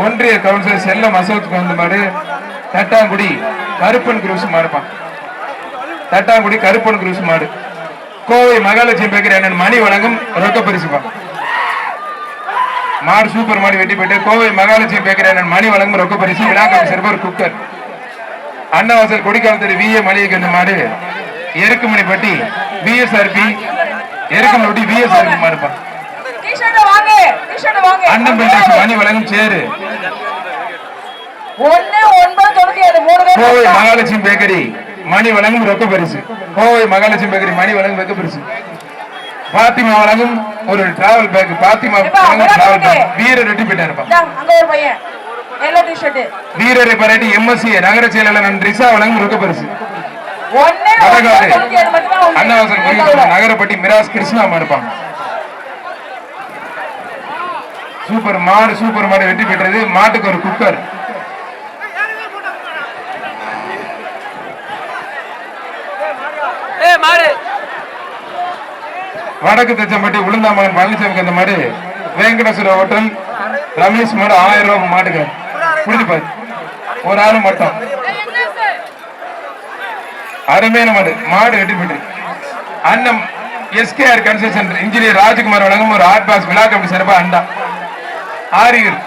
ஒன்றிய கவுன்சிலர் செல்லம் அசோக் வந்த மாடு. தட்டாங்குடி கருப்பன் குரூஸ் மாடுப்பா. தட்டாங்குடி கருப்பன் குரூஸ் மாடு. கோவை மகாலட்சுமி பேக்கரி அண்ணன் மணி வழங்கும் ரொக்க பரிசுப்பா. மாடு சூப்பர் மாடு வெற்றி பெற்று கோவை மகாலட்சுமி பேக்கரி அண்ணன் மணி வழங்கும் ரொக்க பரிசு. விழாக்கவி சிறப்பர் குக்கர். அண்ணாவாசல் கொடிக்காலத்தடி வி ஏ மளிகை அந்த மாடு. எருக்குமணிப்பட்டி விஎஸ்ஆர்பி எருக்குமணிப்பட்டி விஎஸ்ஆர்பி மாடுப்பா. அண்ணன் மணி வழங்கும் சேரு. கோவை மகாலட்சுமி பேக்கரி மணி வழங்கும் ரொக்க பரிசு. கோவை மகாலட்சுமி பேக்கரி மணி வழங்கும் ரொக்க பரிசு. பாத்திமா வழங்கும் ஒரு டிராவல் பேக். பாத்திமா வழங்கும் டிராவல் பேக். வீரர் வெற்றி பெற்றார். வீரரை பாராட்டி எம்எஸ்சி நகர செயலாளர் ரிசா வழங்கும் ரொக்க பரிசு. அண்ணாவாசல் நகரப்பட்டி மிராஸ் கிருஷ்ணா மாடுப்பாங்க. சூப்பர் மாடு, சூப்பர் மாடு வெற்றி பெற்றது. மாட்டுக்கு ஒரு குக்கர். வடக்கு தச்சம்பட்டி உளுந்தாமகன் பழனிசாமி அந்த மாடு. வெங்கடேஸ்வர ஹோட்டல் ரமேஷ் மாடு 1000 ரூபாய் மாட்டுக்கு புரிஞ்சுப்பாரு. ஒரு ஆளு மட்டும். அருமையான மாடு. மாடு வெற்றி பெற்று அண்ணம் எஸ்கேஆர் கன்ஸ்ட்ரக்ஷன் இன்ஜினியர் ராஜ்குமார் வழங்கும் ஒரு ஹாட் பாக்ஸ். விழா கமிட்டி சிறப்பா அண்டா. ஆரியூர்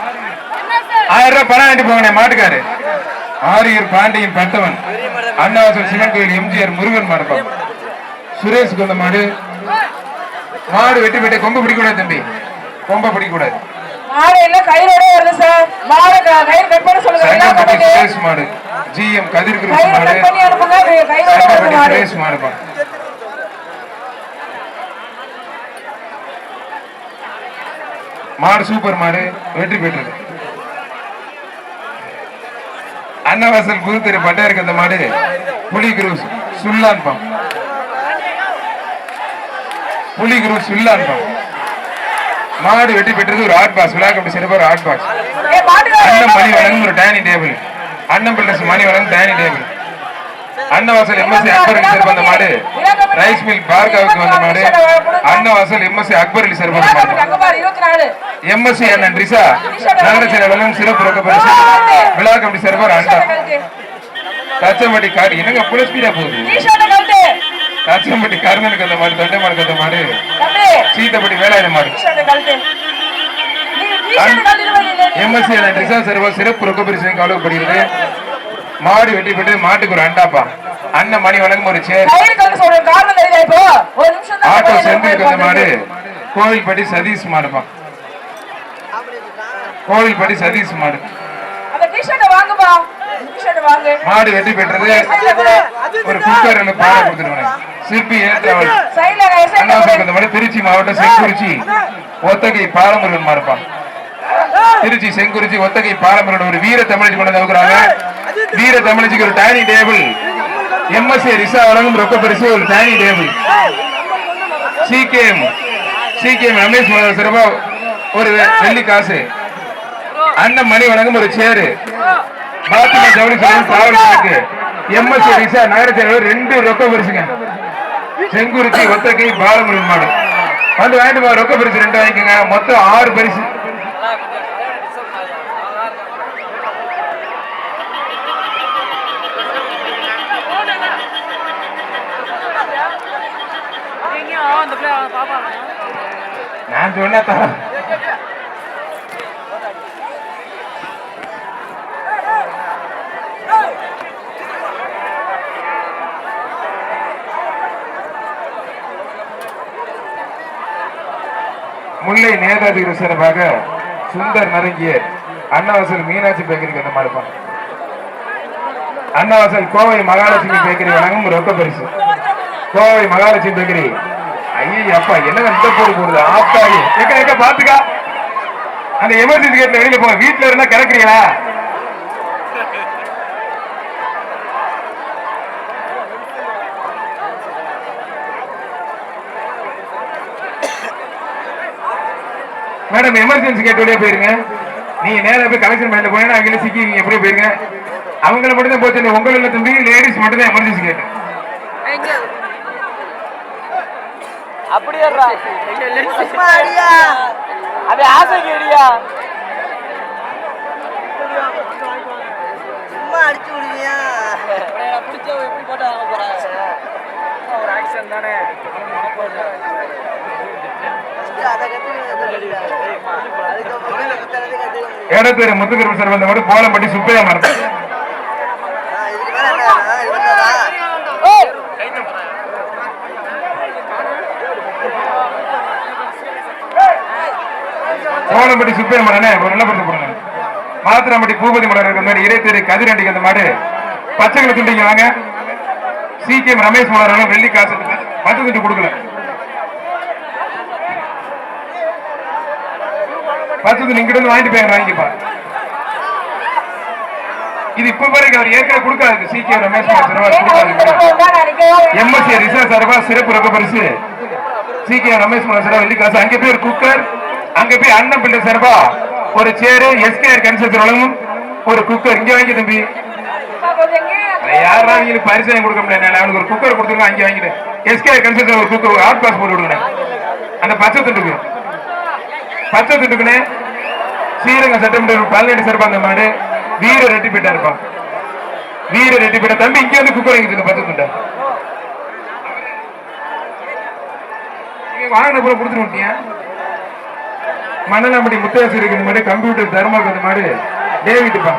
1000 ரூபாய் பணம் வாங்கிட்டு போங்க மாட்டுக்காரு. ஆரியூர் பாண்டியன் பட்டவன். அண்ணாவாசல் சிவன் கோயில் எம்ஜிஆர் முருகன் மாடுப்பா. சுரேஷ் கொண்ட மாடு. மாடு வெற்றி பெற்று. கொம்பு பிடிக்கூடாது தம்பி, கொம்ப பிடிக்கூடாது. சுரேஷ் மாடு. ஜிஎம் கதிர் கிருஷ்ண மாடு. சுரேஷ் மாடுப்பா. மாடு சூப்பர் மாடு வெற்றி பெற்றது. அன்னவாசல் புதுத்தெரு பட்டையருக்கு அந்த மாடு. புலி குரூஸ் சுல்லான் பா. புலி குரூஸ் சுல்லான் பா. மாடு வெற்றி பெற்றது ஒரு ஹாட் பாக்ஸ். விழா கமிட்டி சிறப்பு ஹாட் பாக்ஸ். அண்ணன் மணி வழங்கும் ஒரு டைனிங் டேபிள். அண்ணன் பிள்ளை மணி வழங்கும் dining table. Annavasal MSc Akbar Ali சிறப்பு அந்த மாடு. ரைஸ் மில் பார்காவுக்கு வந்த மாடு. அன்னவாசல் எம்எஸ்சி அக்பர் அலி சிறப்பு அந்த மாடு. எம்எஸ்சி அண்ணன் ரிசா நகர செயலாளர் சிறப்பு ரொக்க பரிசு. விழா கமிட்டி சிறப்பு அண்டா. தச்சம்பட்டி காடு என்னங்க புல ஸ்பீடா போகுது. தச்சம்பட்டி கருணனுக்கு அந்த மாடு. தொண்டைமானுக்கு அந்த மாடு. சீத்தப்பட்டி வேலாயுத மாடு. எம்எஸ்சி அண்ணன் ரிசா சிறப்பு ரொக்க பரிசு கவலைப்படுகிறது. மாடு வெட்டி பெற்று மாட்டுக்கு ஒரு அண்டாப்பா. அண்ணன் மணி வழங்கும் ஒரு சேர். ஆட்டோ செந்திலுக்கு அந்த மாடு. கோவில்பட்டி சதீஷ் மாடுப்பா. கோவில்பட்டி சதீஷ் மாடு. மாடு வெட்டி பெற்றது ஒரு குக்கர் பாடம் கொடுத்துருவாங்க. சிற்பி ஏற்றவள் அண்ணாசல் மாடு. திருச்சி மாவட்டம் செங்குறிச்சி ஒத்தகை பாலமுருகன் மாடுப்பா. திருச்சி செங்குறிச்சி ஒத்தகை பாலமுருகன் ஒரு வீர தமிழச்சி கொண்டு வந்துக்கிறாங்க. வீர தமிழச்சிக்கு ஒரு டைனிங் டேபிள். எம்எஸ்சி ரிசா வழங்கும் ரொக்க பரிசு ஒரு டைனிங் டேபிள். சிகேஎம் ரமேஷ் சிறப்பா ஒரு வெள்ளி காசு. அண்ணன் மணி வழங்கும் ஒரு சேரு. பாத்திமா ஜவுளி டிராவல்ஸுக்கு எம்எஸ்சி ரிசா நகர செயலாளர் 2 ரொக்க பரிசுங்க. செங்குறிச்சி ஒத்தகை பாலமுருகன் மாடு வந்து வாங்கிட்டு ரொக்க பரிசு 2 வாங்கிக்கோங்க. மொத்தம் 6 பரிசு. நான் சொன்னதான் முல்லை நேதாதிபதி சிறப்பாக சுந்தர் நரங்கிய அண்ணாவாசல் மீனாட்சி பேக்கரிக்கு அந்த மாடுப்பாங்க. அண்ணாவாசல் கோவை மகாலட்சுமி பேக்கரி வழங்கும் ரொக்க பரிசு. கோவை மகாலட்சுமி பேக்கரி. ஐயா அப்பா என்ன இந்த போடு போடுது ஆத்தாடி எக்க பாத்துக்கா. அந்த எமர்ஜென்சி கேட்ல வெளியில போங்க. வீட்டுல இருந்தா கிடக்குறீங்களா? மேடம் எமர்ஜென்சி கேட் வழியா போயிருங்க. நீங்க நேரம் போய் கலெக்ஷன் பண்ண போனா அங்கே சிக்கிங்க. எப்படியே போயிருங்க. அவங்கள மட்டும் தான் போச்சு. உங்கள தம்பி லேடிஸ் மட்டும் தான் எமர்ஜென்சி கேட். அப்படியே அது ஆசை கேடியா சும்மா அடிச்சு விடுவியா பிடிச்ச எப்படி போட்டு வாங்க போறாங்க. ஒரு ஆக்ஷன் தானே. இடத்துல முத்துக்கருப்பு சார் வந்த மட்டும் போலம்பட்டி சுப்பையா மரத்தை கோலம்பட்டி சுப்பையா மரனே ஒரு நல்ல படத்தை போடுங்க. மாத்திரம்பட்டி பூபதி மலர் இருக்க மாதிரி இடைத்தேரி கதிரண்டிக்கு அந்த மாடு பச்சைகளை துண்டிங்க வாங்க. சிகேஎம் ரமேஷ் மலர் வெள்ளி காசு 10 துண்டு கொடுக்கல. 10 துண்டு இங்கிட்ட இருந்து வாங்கிட்டு போய் வாங்கிப்பா. இது இப்ப வரைக்கும் அவர் ஏற்கனவே கொடுக்காது. சிகேஎம் ரமேஷ் எம்எஸ்சி ரிசர்வ் சார்பா சிறப்பு ரொக்க பரிசு. சிகேஎம் ரமேஷ் சார்பா வெள்ளி காசு. அங்க போய் ஒரு குக்கர், அங்க போய் அண்ணன் பிள்ளை சார்பா ஒரு சேரு, எஸ்கேஆர் கன்சல்ட் வழங்கும் ஒரு குக்கர். இங்க வாங்கி தம்பி யாரா பரிசு கொடுக்க முடியாது. அவனுக்கு ஒரு குக்கர் கொடுத்துருங்க. அங்கே வாங்கிட்டு எஸ்கேஆர் கன்சல்ட் ஒரு குக்கர் ஹாட் பாஸ் போட்டு விடுங்க. அந்த பச்சை துண்டுக்குன்னு ஸ்ரீரங்கம் சட்டமன்ற பழனி சார்பா அந்த மாடு வீர ரெட்டிப்பேட்டா இருப்பான். வீர ரெட்டிப்பேட்டா தம்பி இங்க வந்து குக்கர் வாங்கிட்டு பச்சை துண்டை வாங்கின போல கொடுத்துட்டு விட்டீங்க. மணலாம்பட்டி முத்தையாசி இருக்கிற மாதிரி கம்ப்யூட்டர் தர்மாக்கு அந்த மாதிரி டேவிட்ப்பா.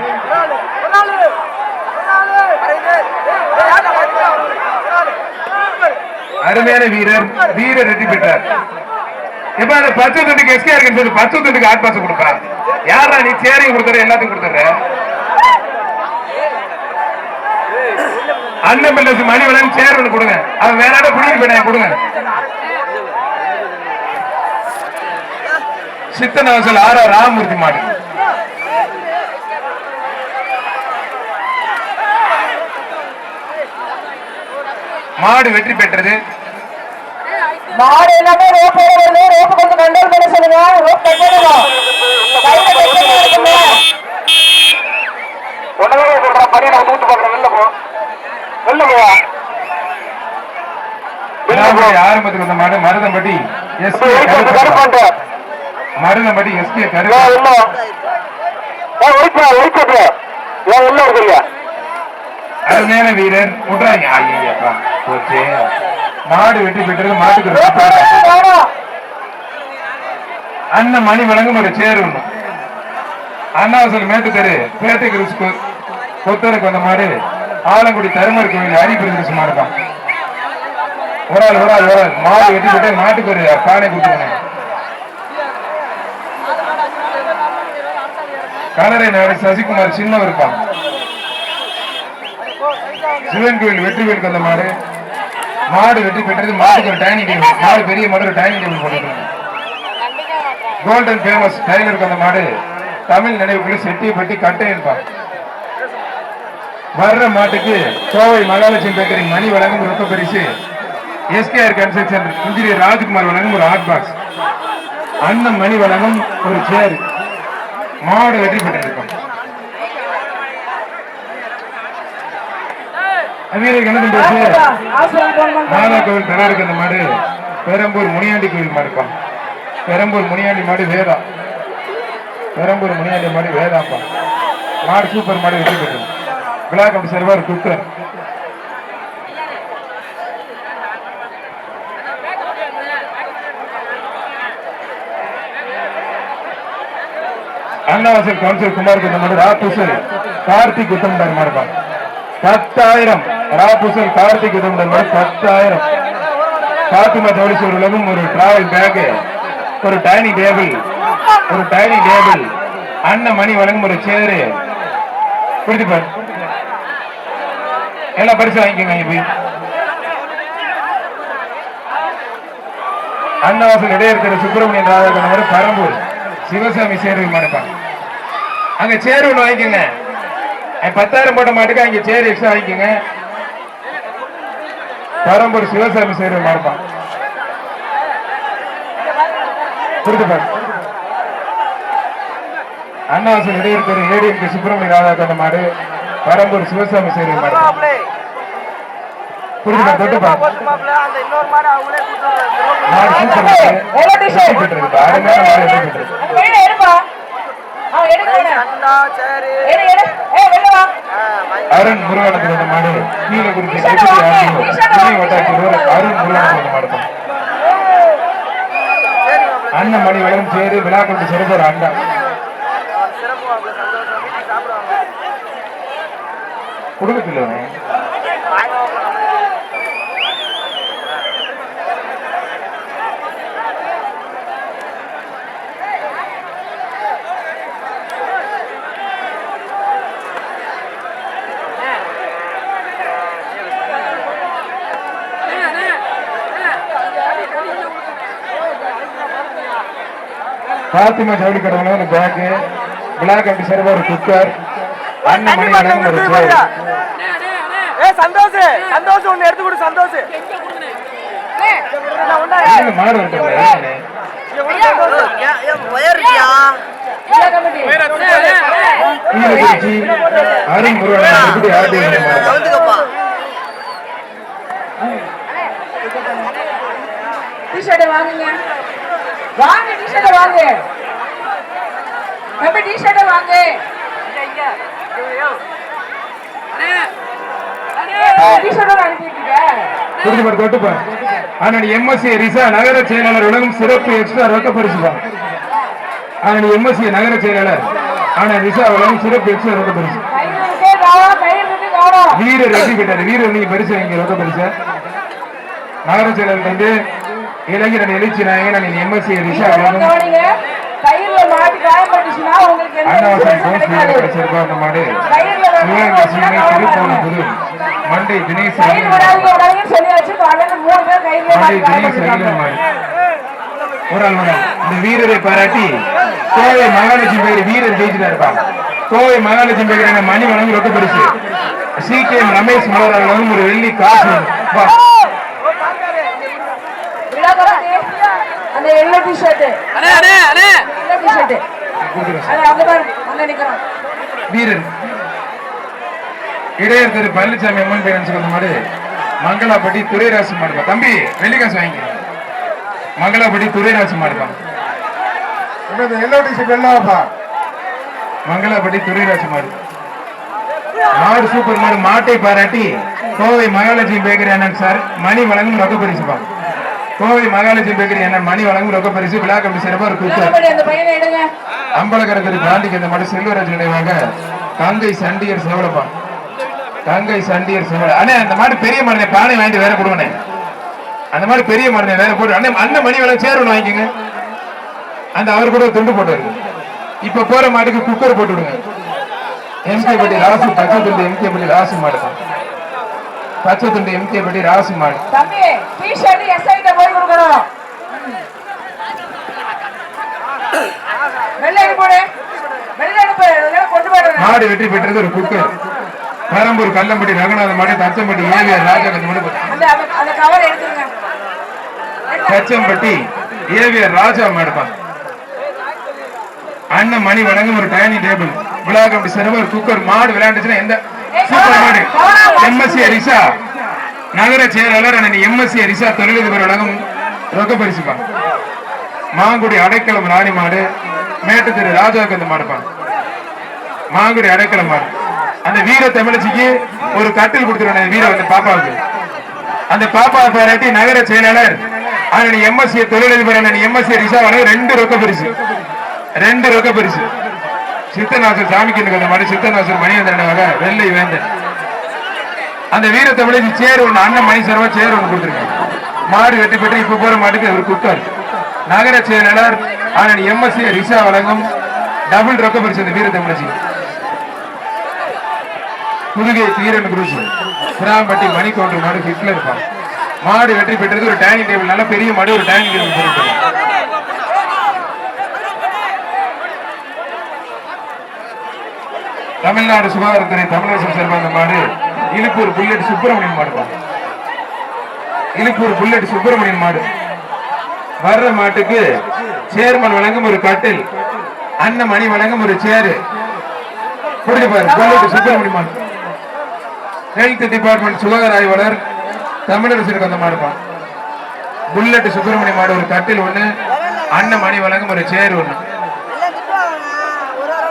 அருமையான வீரர் வீரர் வெற்றி பெற்றார். எப்ப அந்த 10 துண்டுக்கு எஸ்கேஆர் கன்சல்ட் 10 துண்டுக்கு ஆட் பாஸ் கொடுப்பா. யாரா நீ சேரையும் கொடுத்துற எல்லாத்தையும் கொடுத்துற. அண்ணன் பிள்ளை மணி வேணும் சேர் ஒன்று கொடுங்க. அவன் வேற இடம் புடிக்கிட்டு போயிட கொடுங்க. சித்தனவாசல் ஆர் ராமமூர்த்தி மாடு. மாடு வெற்றி பெற்றது. மாடு எல்லாமே ரோப் வருது. ரோப் கொஞ்சம் கண்ட்ரோல் பண்ண சொல்லுங்க. ரோப் கட் பண்ணுங்க. ஒன்னவே சொல்றேன் படி நான் தூத்து பாக்குறேன். வெளில போ வெளில போவா. ஆரம்பத்துக்கு வந்த மாடு மருதம்பட்டி எஸ்கே மருதம்பட்டி எஸ்கே கரு அருமையான வீரர் விட்றாங்க. ஐயப்பா போச்சு. மாடு வெற்றி பெற்றது. மாட்டுக்கு அண்ணன் மணி வழங்கும் ஒரு சேர் ஒண்ணு. அண்ணாவாசல் மேட்டு தெரு பேட்டை கிறிஸ்து கொத்தருக்கு வந்த மாடு ஆலங்குடி தருமர் கோவில் ஹரிபிரதேச மாடுதான். ஒரு ஆள் மாடு வெற்றி பெற்று மாட்டுக்கு ஒரு பானை கொடுத்துருங்க. கலரை நகர் சசிகுமார் சின்ன இருப்பான். சிவன் கோவில் வெற்றிவேலுக்கு வந்த மாடு மாடு வெற்றி பெற்றது. மாட்டுக்கு ஒரு டைனிங் டேபிள். மாடு பெரிய மாடு ஒரு டைனிங் டேபிள் போட்டுருக்காங்க. கோல்டன் ஃபேமஸ் டைலருக்கு வந்த மாடு தமிழ் நினைவுக்குள்ள செட்டி பெட்டி கட்டை இருப்பான். வர்ற மாட்டுக்கு கோவை மகாலட்சுமி பேக்கரி மணி வழங்கும் ரொக்க பரிசு. எஸ்கேஆர் கன்ஸ்ட்ரக்ஷன் இன்ஜினியர் ராஜ்குமார் வழங்கும் ஒரு ஹாட் பாக்ஸ். அண்ணன் மணி வழங்கும் ஒரு சேர். மாடு வெற்றி பெற்றிருக்கும். மாதா கோவில் தலைவருக்கு அந்த மாடு பெரம்பூர் முனியாண்டி கோவில் மாடுப்பான். பெரம்பூர் முனியாண்டி மாடு வேதா. பெரம்பூர் முனியாண்டி மாடு வேதாப்பா. மாடு சூப்பர் மாடு வெற்றி பெற்றது. விழா committee server cooker Annavasal councillor Kumar குத்தம் ராபுசல் கார்த்திக் குத்தம் மாடுப்பான் 10,000 ராபுசல் கார்த்திக் குத்தம் 10,000. பாத்திமா ஜவுளிசூர் உலகம் ஒரு டிராவல் பேக், ஒரு டைனிங் டேபிள், அண்ணன் மணி வழங்கும் ஒரு சேரு குடிச்சுப்பார். எல்லாம் பரிசு வாங்கிக்கோங்க. போய் அண்ணாவாசல் இடையிருக்கிற சுப்பிரமணியன் ராதாகிருஷ்ணன் பரம்பூர் சிவசாமி சேர்வு மாடுப்பாங்க. அங்க சேரு ஒண்ணு வாங்கிக்கோங்க. 10,000 போட்ட மாட்டுக்கு அங்க சேரு எக்ஸ்ட்ரா வாங்கிக்கோங்க. பரம்பூர் சிவசாமி சேர்வு மாடுப்பாங்க. கொடுத்துப்பாரு. அண்ணாவாசல் இடையிருக்கிற ஏடிஎம்கே சுப்பிரமணிய ராதாகிருஷ்ணன் மாடு, பரம்பூர் சிவசாமி சேர்வு மாடுப்பாங்க. தொட்டுப்பா அருண் முருகானந்தோட மாடு கீழே குறிச்சி அருண் முருகானந்தோட மாடு. அண்ணன் மணி வளரும் சேரு விழா கொண்டு சிறப்பு அண்டா குடும்பத்தில் பாத்திமா ஜவுளி கடவுள ஒரு பேக், பிளாக் அண்ட் சிறப்பு ஒரு குக்கர், அண்ணன் மணி வழங்கும் ஒரு சேர். சந்தோஷ் ஒண்ணு எடுத்து கொடு. சந்தோஷ் மாடு அருண் டிஷர்ட் வாங்குங்க, வாங்க டிஷர்ட் வாங்க, நம்ம டிஷர்ட் வாங்க. எம்எஸ்சி ரிசா நகர செயலாளர் உலகம் சிறப்பு எக்ஸ்ட்ரா ரொக்க பரிசு. எம்எஸ்சி நகர செயலாளர் ஆனா ரிசா உலகம் சிறப்பு எக்ஸ்ட்ரா ரொக்க பரிசு. வீரர் வெற்றி பெற்றார். வீரர் நீங்க பரிசு வாங்கி ரொக்க பரிசு. நகர செயலாளர் வந்து இளைஞர் எழுச்சி நாயகன் எம்எஸ்சி ரிசா உலகம் மண்டை தினேஷ் ஒரு ஆள் இந்த வீரரை பாராட்டி கோவை மகாலட்சுமி பேர் வீரர் ஜெயிச்சுதான் இருப்பாங்க. கோவை மகாலட்சுமி பேர் மணி வழங்கி ரொக்க பரிசு. CKM ரமேஷ் மலராலும் ஒரு வெள்ளி காசு. அந்த எல்லோ டி-ஷர்ட் வீரர் இடையர் திரு பழனிசாமி அம்மன் பேரன்ஸ் மாடு மங்களாப்பட்டி துரைராசி மாடுப்பா. தம்பி வெள்ளிக்காசு வாங்கி மங்களாப்பட்டி துரைராசி மாடுப்பா. Yellow T-shirt வெள்ளாப்பா. மங்களாப்பட்டி துரைராசி மாடு. மாடு சூப்பர் மாடு. மாட்டை பாராட்டி கோவை மகாலட்சுமி பேக்கரி அண்ணன் சார் மணி வழங்கும் ரொக்க பரிசுப்பா. கோவை மகாலட்சுமி பேக்கரி என்ன மணி வழங்கும் ரொக்க பரிசு. விழா கமிட்டி சிறப்பா ஒரு அம்பலக்கரத்திற்கு பாண்டிக்கு இந்த மாடு செல்வராஜ் நினைவாக தங்கை சண்டியர் சேவலப்பா. தங்கை சண்டியர் சேவல அண்ணே அந்த மாடு பெரிய மாடு பானை வாங்கிட்டு வேற கொடுங்கண்ணே. அந்த மாதிரி பெரிய மாடு வேற போட்டு அண்ணன் மணி வழங்க சேர் ஒன்று வாங்கிக்கோங்க. அந்த அவர் கூட துண்டு போட்டு வருது. இப்ப போற மாட்டுக்கு குக்கர் போட்டு விடுங்க. எம்கே பட்டி ராசு பச்சை துண்டு எம்கே பட்டி ராசு மாடு. பச்சை துண்டு எம்கே பட்டி ராசு மாடு. மாடு வெற்றி பெற்றது ஒரு குக்கர். பெரம்பூர் கல்லம்பட்டி ரங்கநாத மாடு. தச்சம்பட்டி ஏவிஆர் ராஜா தச்சம்பட்டி ஏவிஆர் ராஜா மாடுப்பான். அண்ணன் மணி வழங்கும் ஒரு டைனிங் டேபிள். விழா கமிட்டி சிறப்பு ஒரு குக்கர். மாடு விளையாண்டுச்சுன்னா எந்த சூப்பர் மாடு. எம்எஸ்சி ரிசா நகர செயலாளர் அண்ணன் எம்எஸ்சி ரிசா தொழிலதிபர் வழங்கும் ரொக்க பரிசுப்பான். மாங்குடி அடைக்கலம் ராணி மாடு. மேட்டு திரு ராஜாவுக்கு அந்த மாடுப்பான். மாங்குடி அடைக்கலம் மாடு. அந்த வீர தமிழச்சிக்கு ஒரு கட்டில் கொடுத்துருவாங்க. வீர அந்த பாப்பாவுக்கு. அந்த பாப்பா பாராட்டி நகர செயலாளர் அண்ணன் எம்எஸ்சி தொழிலதிபர் அண்ணன் எம்எஸ்சி ரிசா வழங்க 2 ரொக்க பரிசு. 2 ரொக்க பரிசு. சித்தநாசர் சாமிக்கு அந்த மாதிரி சித்தநாசர் மணிவந்தனாக வெள்ளை வேந்தன் அந்த வீர தமிழ் சேர் ஒண்ணு அண்ணன் மணி சர்வா சேர் ஒண்ணு கொடுத்துருக்காங்க. மாடு வெட்டி பெற்று இப்ப போற மாட்டுக்கு அவர் குக்கார். நகர செயலாளர் அண்ணன் எம்எஸ்சி ரிஷா வழங்கும் டபுள் ரொக்க பரிசு அந்த வீர தமிழச்சி. புதுகை தீரன் குருசு சிராம்பட்டி மணி கவுண்டர் மாடு ஹிட்ல இருப்பான். மாடு வெற்றி பெற்றது ஒரு டைனிங் டேபிள், நல்ல பெரிய மாடு, ஒரு டைனிங் டேபிள் போட்டு. தமிழ்நாடு சுகாதாரத்துறை தமிழரசு சார்பாக மாடு இழுப்பூர் புல்லட் சுப்பிரமணியன் மாடு. இழுப்பூர் புல்லட் சுப்பிரமணியன் மாடு. வர்ற மாட்டுக்கு சேர்மன் வழங்கும் ஒரு கட்டில், அண்ணன் மணி வழங்கும் ஒரு சேரு. புரிஞ்சுப்பாரு புல்லட் சுப்பிரமணியன் மாடு. ஹெல்த் டிபார்ட்மெண்ட் சுகாதார ஆய்வாளர் தமிழரசருக்கு அந்த மாடுப்பான். புல்லட் சுப்பிரமணியன் மாடு ஒரு கட்டில் ஒண்ணு, அண்ணன் மணி வழங்கும் ஒரு சேர் ஒண்ணு.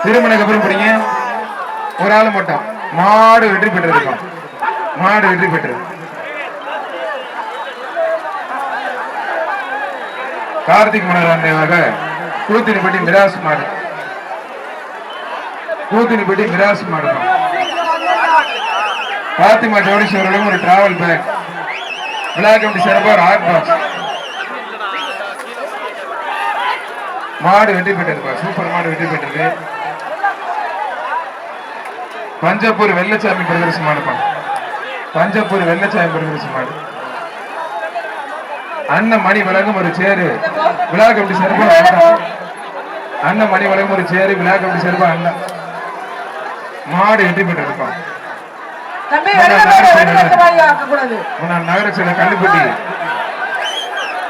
திருமணக்கு அப்புறம் பிடிங்க ஒரு ஆள் மட்டும். மாடு வெற்றி பெற்றிருக்கோம். மாடு வெற்றி பெற்றது. கார்த்திக் மனோராமையாக கூத்தினிப்பட்டி மிராஸ் மாடு. கூத்தினிப்பட்டி மிராஸ் மாடு. பாத்திமா ஜோடீஸ்வரிடம் ஒரு டிராவல் பேக். விழாக்கம்பி சிறப்பாக ஒரு ஹாட் பாக்ஸ். மாடு வெற்றி பெற்றிருப்பா. சூப்பர் மாடு வெற்றி பெற்றது. பஞ்சப்பூர் வெள்ளச்சாமி பிரதர்ஸ் மாடுப்பான். பஞ்சப்பூர் வெள்ளச்சாமி பிரதர்ஸ் மாடு. அண்ணன் மணி வழங்கும் ஒரு சேரு. விழா கமிட்டி சிறப்பா அண்ணன் மணி வழங்கும் ஒரு சேரு. விழா கமிட்டி சிறப்பா அண்ணன். மாடு வெற்றி பெற்றிருப்பான். நகர சில கல்லுப்பட்டி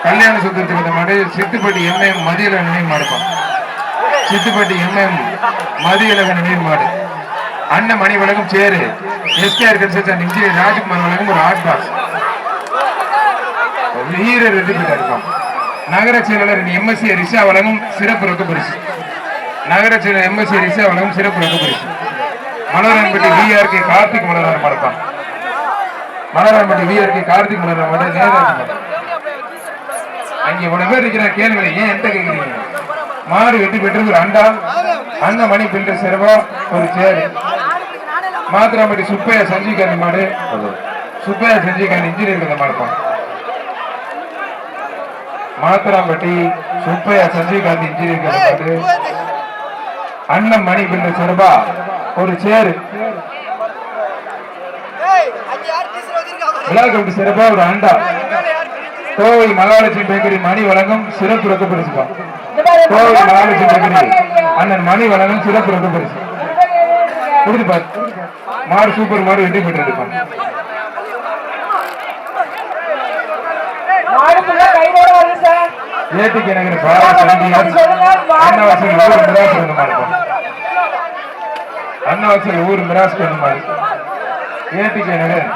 கல்யாண சுந்தரத்துக்கு இந்த மாடு. சித்துப்பட்டி எம்எம் மதியழக நினைவு மாடுப்பான். சித்துப்பட்டி எம்எம் மதியழக நினைவு மாடு. அண்ணன் மணி வழங்கும் சேரு. எஸ்கேஆர் கன்ஸ்ட்ரக்ஷன் இன்ஜினியர் ராஜ்குமார் வழங்கும் ஒரு ஹாட் பாக்ஸ். வீரர் வெற்றி பெற்றிருப்பான். நகர செயலாளர் எம்எஸ்சி ரிஷா வழங்கும் சிறப்பு ரொக்க பரிசு. நகர செயலர் எம்எஸ்சி ரிஷா வழங்கும் சிறப்பு ரொக்க பரிசு. மனோரம்பட்டி விஆர்கே கார்த்திக் மனோரமா மாடுப்பான். மனோரம்பட்டி விஆர்கே கார்த்திக் மனோரமா மாடு. நேரம் அங்க இவ்வளவு பேர் இருக்கிற கேள்வி ஏன் என்கிட்ட கேட்கிறீங்க? மாடு வெற்றி பெற்று ஒரு அண்டா, அண்ணன் மணி பில்டர் சிறப்பா ஒரு சேரு. மாத்திராம்பட்டி சுப்பையா சஞ்சீகாந்தி மாடு. சுப்பையா சஞ்சீகாந்தி இன்ஜினியர் மாடுப்பான். மாத்திராம்பட்டி சுப்பையா சஞ்சீகாந்தி இன்ஜினியர் மாடு. அண்ணன் மணி பில்டர் சிறப்பா ஒரு சேரு. விழா கமிட்டி சிறப்பா ஒரு அண்டா. கோவை மகாலட்சுமி பேக்கரி மணி வழங்கும் சிறப்பு ரொக்க பரிசு. கோவை மகாலட்சுமி பேக்கரி அண்ணன் மணி வழங்கும் சிறப்பு ரொக்க பரிசு. கொடுத்துப்பார். மாடு சூப்பர் மாடு வெற்றி பெற்றிருப்பான். ஏடிகே நகர் அன்னவாசல் ஊர் மிராஸ் மாடுப்பான். அன்னவாசல் ஊர் மிராஸ் மாடு. ஏடிகே நகர்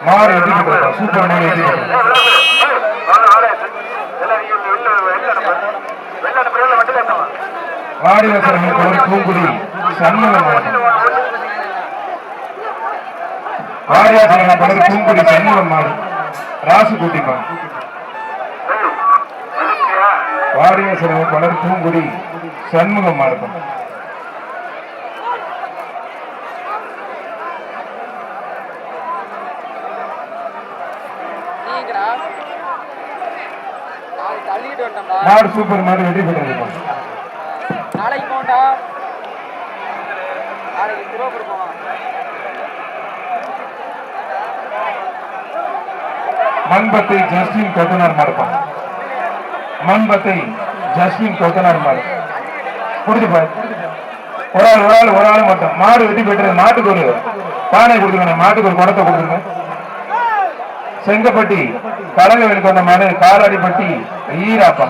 மாடு வெற்றி பெற்றிருப்பான். சூப்பர் மாடு வெற்றி பெற்றான். வாடிவாசல் பூங்குடி சண்முகம் மாடு. வாடிவாசல் படகு பூங்குடி சண்முகம் மாடு. ராசு கூட்டிப்பான். வாடிவாசல் படகு பூங்குடி சண்முகம் மாடுப்பான். மாடு சூப்பர் மாடு வெற்றி பெற்றிருப்பான். நாளைக்கு போண்டா நாளைக்கு திருவப்பூர் மண்பத்தை ஜஸ்டின் கொத்தனார் மாடுப்பான். மண்பத்தை ஜஸ்டின் கொத்தனார் மாடு. கொடுத்துப்பாரு. ஒரு ஆள் மட்டும். மாடு வெற்றி பெற்றது. மாட்டுக்கு ஒரு பானை கொடுத்துருங்க. மாட்டுக்கு ஒரு குடத்தை கொடுத்துருங்க. செங்கப்பட்டி கலங்கவேலுக்கு வந்த மாடு. காலாடிப்பட்டி ஈராப்பா.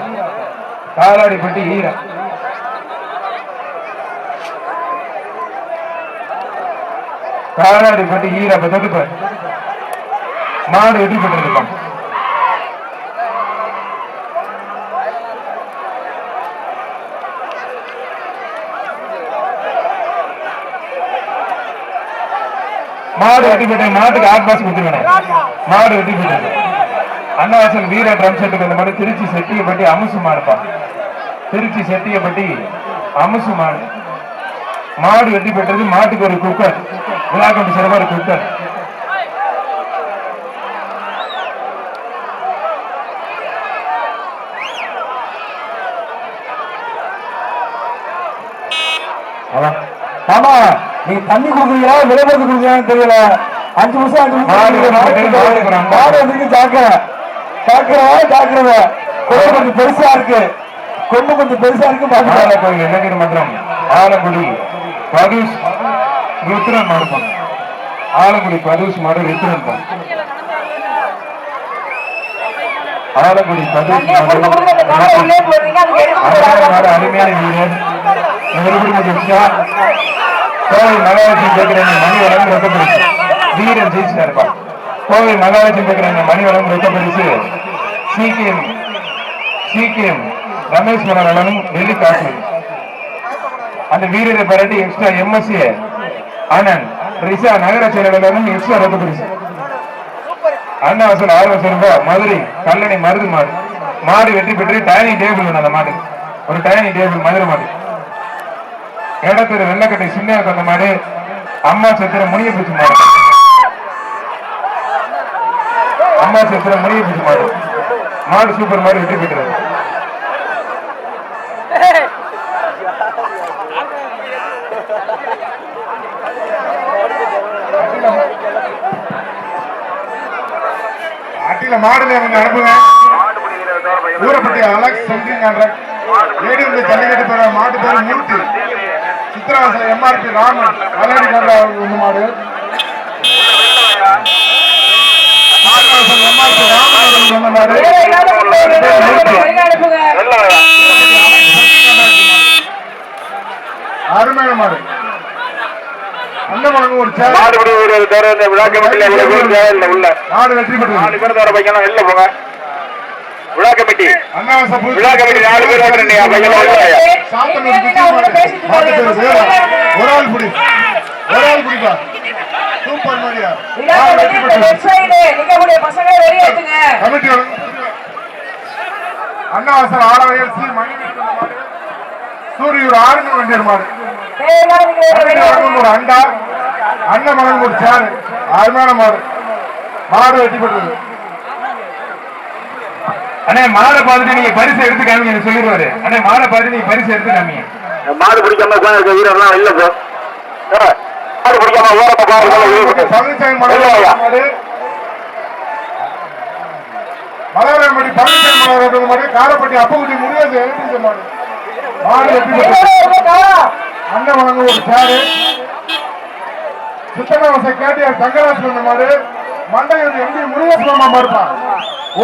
காலாடிப்பட்டி ஈரா. காலாடிப்பட்டி ஈராப்பா. தொகுப்பார். மாடு வெற்றி பெற்றிருப்பான். மாடு வெற்றி பெற்ற மாட்டுக்கு ஆட் பாஸ் கொடுத்துருவேன். மாடு வெற்றி பெற்றது. அன்னவாசல் வீர ட்ரம் செட்டுக்கு அந்த மாதிரி திருச்சி செட்டியப்பட்டி அமுசு மாடுப்பான். திருச்சி செட்டியப்பட்டி அமுசு மாடு. மாடு வெற்றி பெற்றது. மாட்டுக்கு ஒரு குக்கர், விழாக்கம்பி சிறப்பாக ஒரு குக்கர். ஆமா, நீ தண்ணி கொடுக்குறீங்களா விளையாட்டு கொடுக்குறீங்கன்னு தெரியல. 5 நிமிஷம் மாடு வந்து ஜாக்கிரத. கொண்டு கொஞ்சம் பெருசா இருக்கு, கொண்டு கொஞ்சம் பெருசா இருக்கு. கோயில் இளைஞர் மன்றம் ஆலங்குடி பதுஷ் ருத்ரன் மாடுப்பம். ஆலங்குடி பதுஷ் மாடு ருத்ரன் தான். ஆலங்குடி பதுஷ் மாடு அருமையான வீரர். கோவில் மகாலட்சுமி கேட்கிறேன் மணி வளம் ரொக்க பரிசு. வீரன் ஜெயிச்சுட்டா இருப்பா. கோவில் மகாலட்சுமி கேட்கிறேன் மணி வளம் ரொக்க பரிசு. சீக்கியம் ரமேஷ் மனநலனும் டெல்லி காசு. அந்த வீரரை பாராட்டி எக்ஸ்ட்ரா எம்எஸ்சி ஆனந்த் ரிசா நகர செயலாளரும் எக்ஸ்ட்ரா ரொக்க பரிசு. அண்ணா வசூல் 6,00,000 ரூபாய். மதுரை கல்லணை மருது மாடு. மாடு வெற்றி பெற்று டைனிங் டேபிள் வேணும். அந்த மாடு ஒரு டைனிங் டேபிள் மதுரை மாடு. இடத்துல வெள்ளக்கட்டை சின்ன அந்த மாடு. அம்மா சத்திர முனியப்பூச்சி மாடு. அம்மா சத்திர முனியப்பூச்சி மாடு. மாடு சூப்பர் மாடு வெற்றி பெற்றது. அட்டில மாடுல அனுப்புங்க. ஊரப்பட்டி அலெக்ஸ் சென்ட்ரிங் ரேடியோ ஜல்லிக்கட்டு பெற மாட்டு பேர் மூர்த்தி. சித்திரவாசல் எம்ஆர்பி ராமன் மலையாடி போன்ற மாடு. எம்ஆர்பி ராமன் சொன்ன மாடு. அருமையான மாடு. அந்த மடங்கு ஒரு மாடு வெற்றி பெற்றது. 4 பேர் தவிர பையன் வெளில போங்க. விழா கமிட்டி விழா கமிட்டி 4 பேர் ஒரு ஆள் புடி, ஒரு ஆள் புடிப்பா. சூப்பர் மாரியா. கமிட்டி அண்ணாவாசல் ஆலவயல் சி மணி சூரியூர் ஆறுங்க வண்டியர் மாடு. ஒரு அண்டா அண்ணன் மகன் ஒரு சேரு. அருமையான மாடு. மாடு வெற்றி பெற்றது. அண்ணே மாடை பார்த்துட்டு நீங்க பரிசு எடுத்து காமிங்க சொல்லிடுவாரு. அண்ணே மாடை பார்த்துட்டு நீங்க பரிசு எடுத்து காமிங்க. மாடு பிடிக்காம வீரர்லாம் இல்ல சார். மாடு பிடிக்காம பழனிசாமி மலவரம்பட்டி பழனிசாமி மலவரம் மாடு. காரப்பட்டி அப்பகுதி முடியாது மாடு. மாடு வெற்றி பெற்றது. அண்ணன் வழங்க ஒரு சேரு. சித்தனவச கேட்டியார் தங்கராஜ் சொன்ன மாடு. மண்டையூர் எம்பி முருகேஷ் மாமா மாடுப்பான்.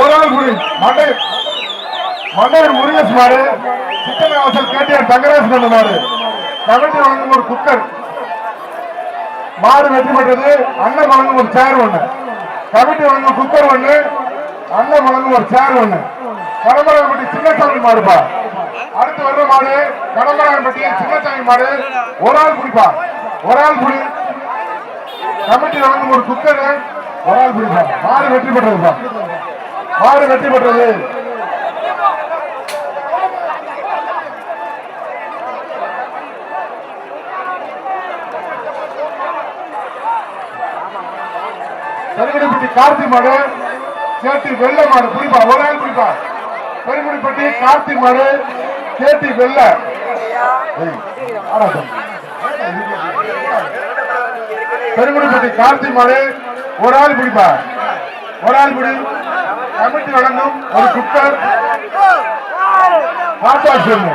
ஒரு ஆள் குடி மண்டையூர் முருகேஷ் மாடு. சித்தனவாசல் கேட்டியார் தங்கராஜ் சொன்ன மாடு. கமிட்டி வழங்கும் ஒரு குக்கர். மாடு வெற்றி பெற்றது. அண்ணன் வழங்கும் ஒரு சேர் ஒண்ணு. கமிட்டி வழங்கும் குக்கர் ஒண்ணு. அண்ணன் வழங்கும் ஒரு சேர் ஒண்ணு. கடம்பராயப்பட்டி சின்னசாமி மாடுப்பா. அடுத்து வர்ற மாடு கடம்பராயப்பட்டி சின்னசாமி மாடு. ஒரு ஆள் குடிப்பா, ஒரு ஆள் குடி. கமிட்டி வழங்கும் ஒரு குக்கர். ஒரு ஆள் குடிப்பா. மாடு வெற்றி பெற்றதுப்பா. மாடு வெற்றி பெற்றது. பெருங்குடிப்பட்டி கார்த்தி மாடு. கேட்டி வெள்ள மாடு குடிப்பா. ஒரு ஆள் குடிப்பா. பெருங்குடிப்பட்டி கார்த்தி மாடு. கேட்டி வெள்ள பெருங்குடிப்பட்டி கார்த்தி மாடு. ஒரு ஆள் குடிப்பா, ஒரு ஆள் குடி. கமிட்டி வழங்கும் ஒரு குக்கர். மாட்டா சொல்லு.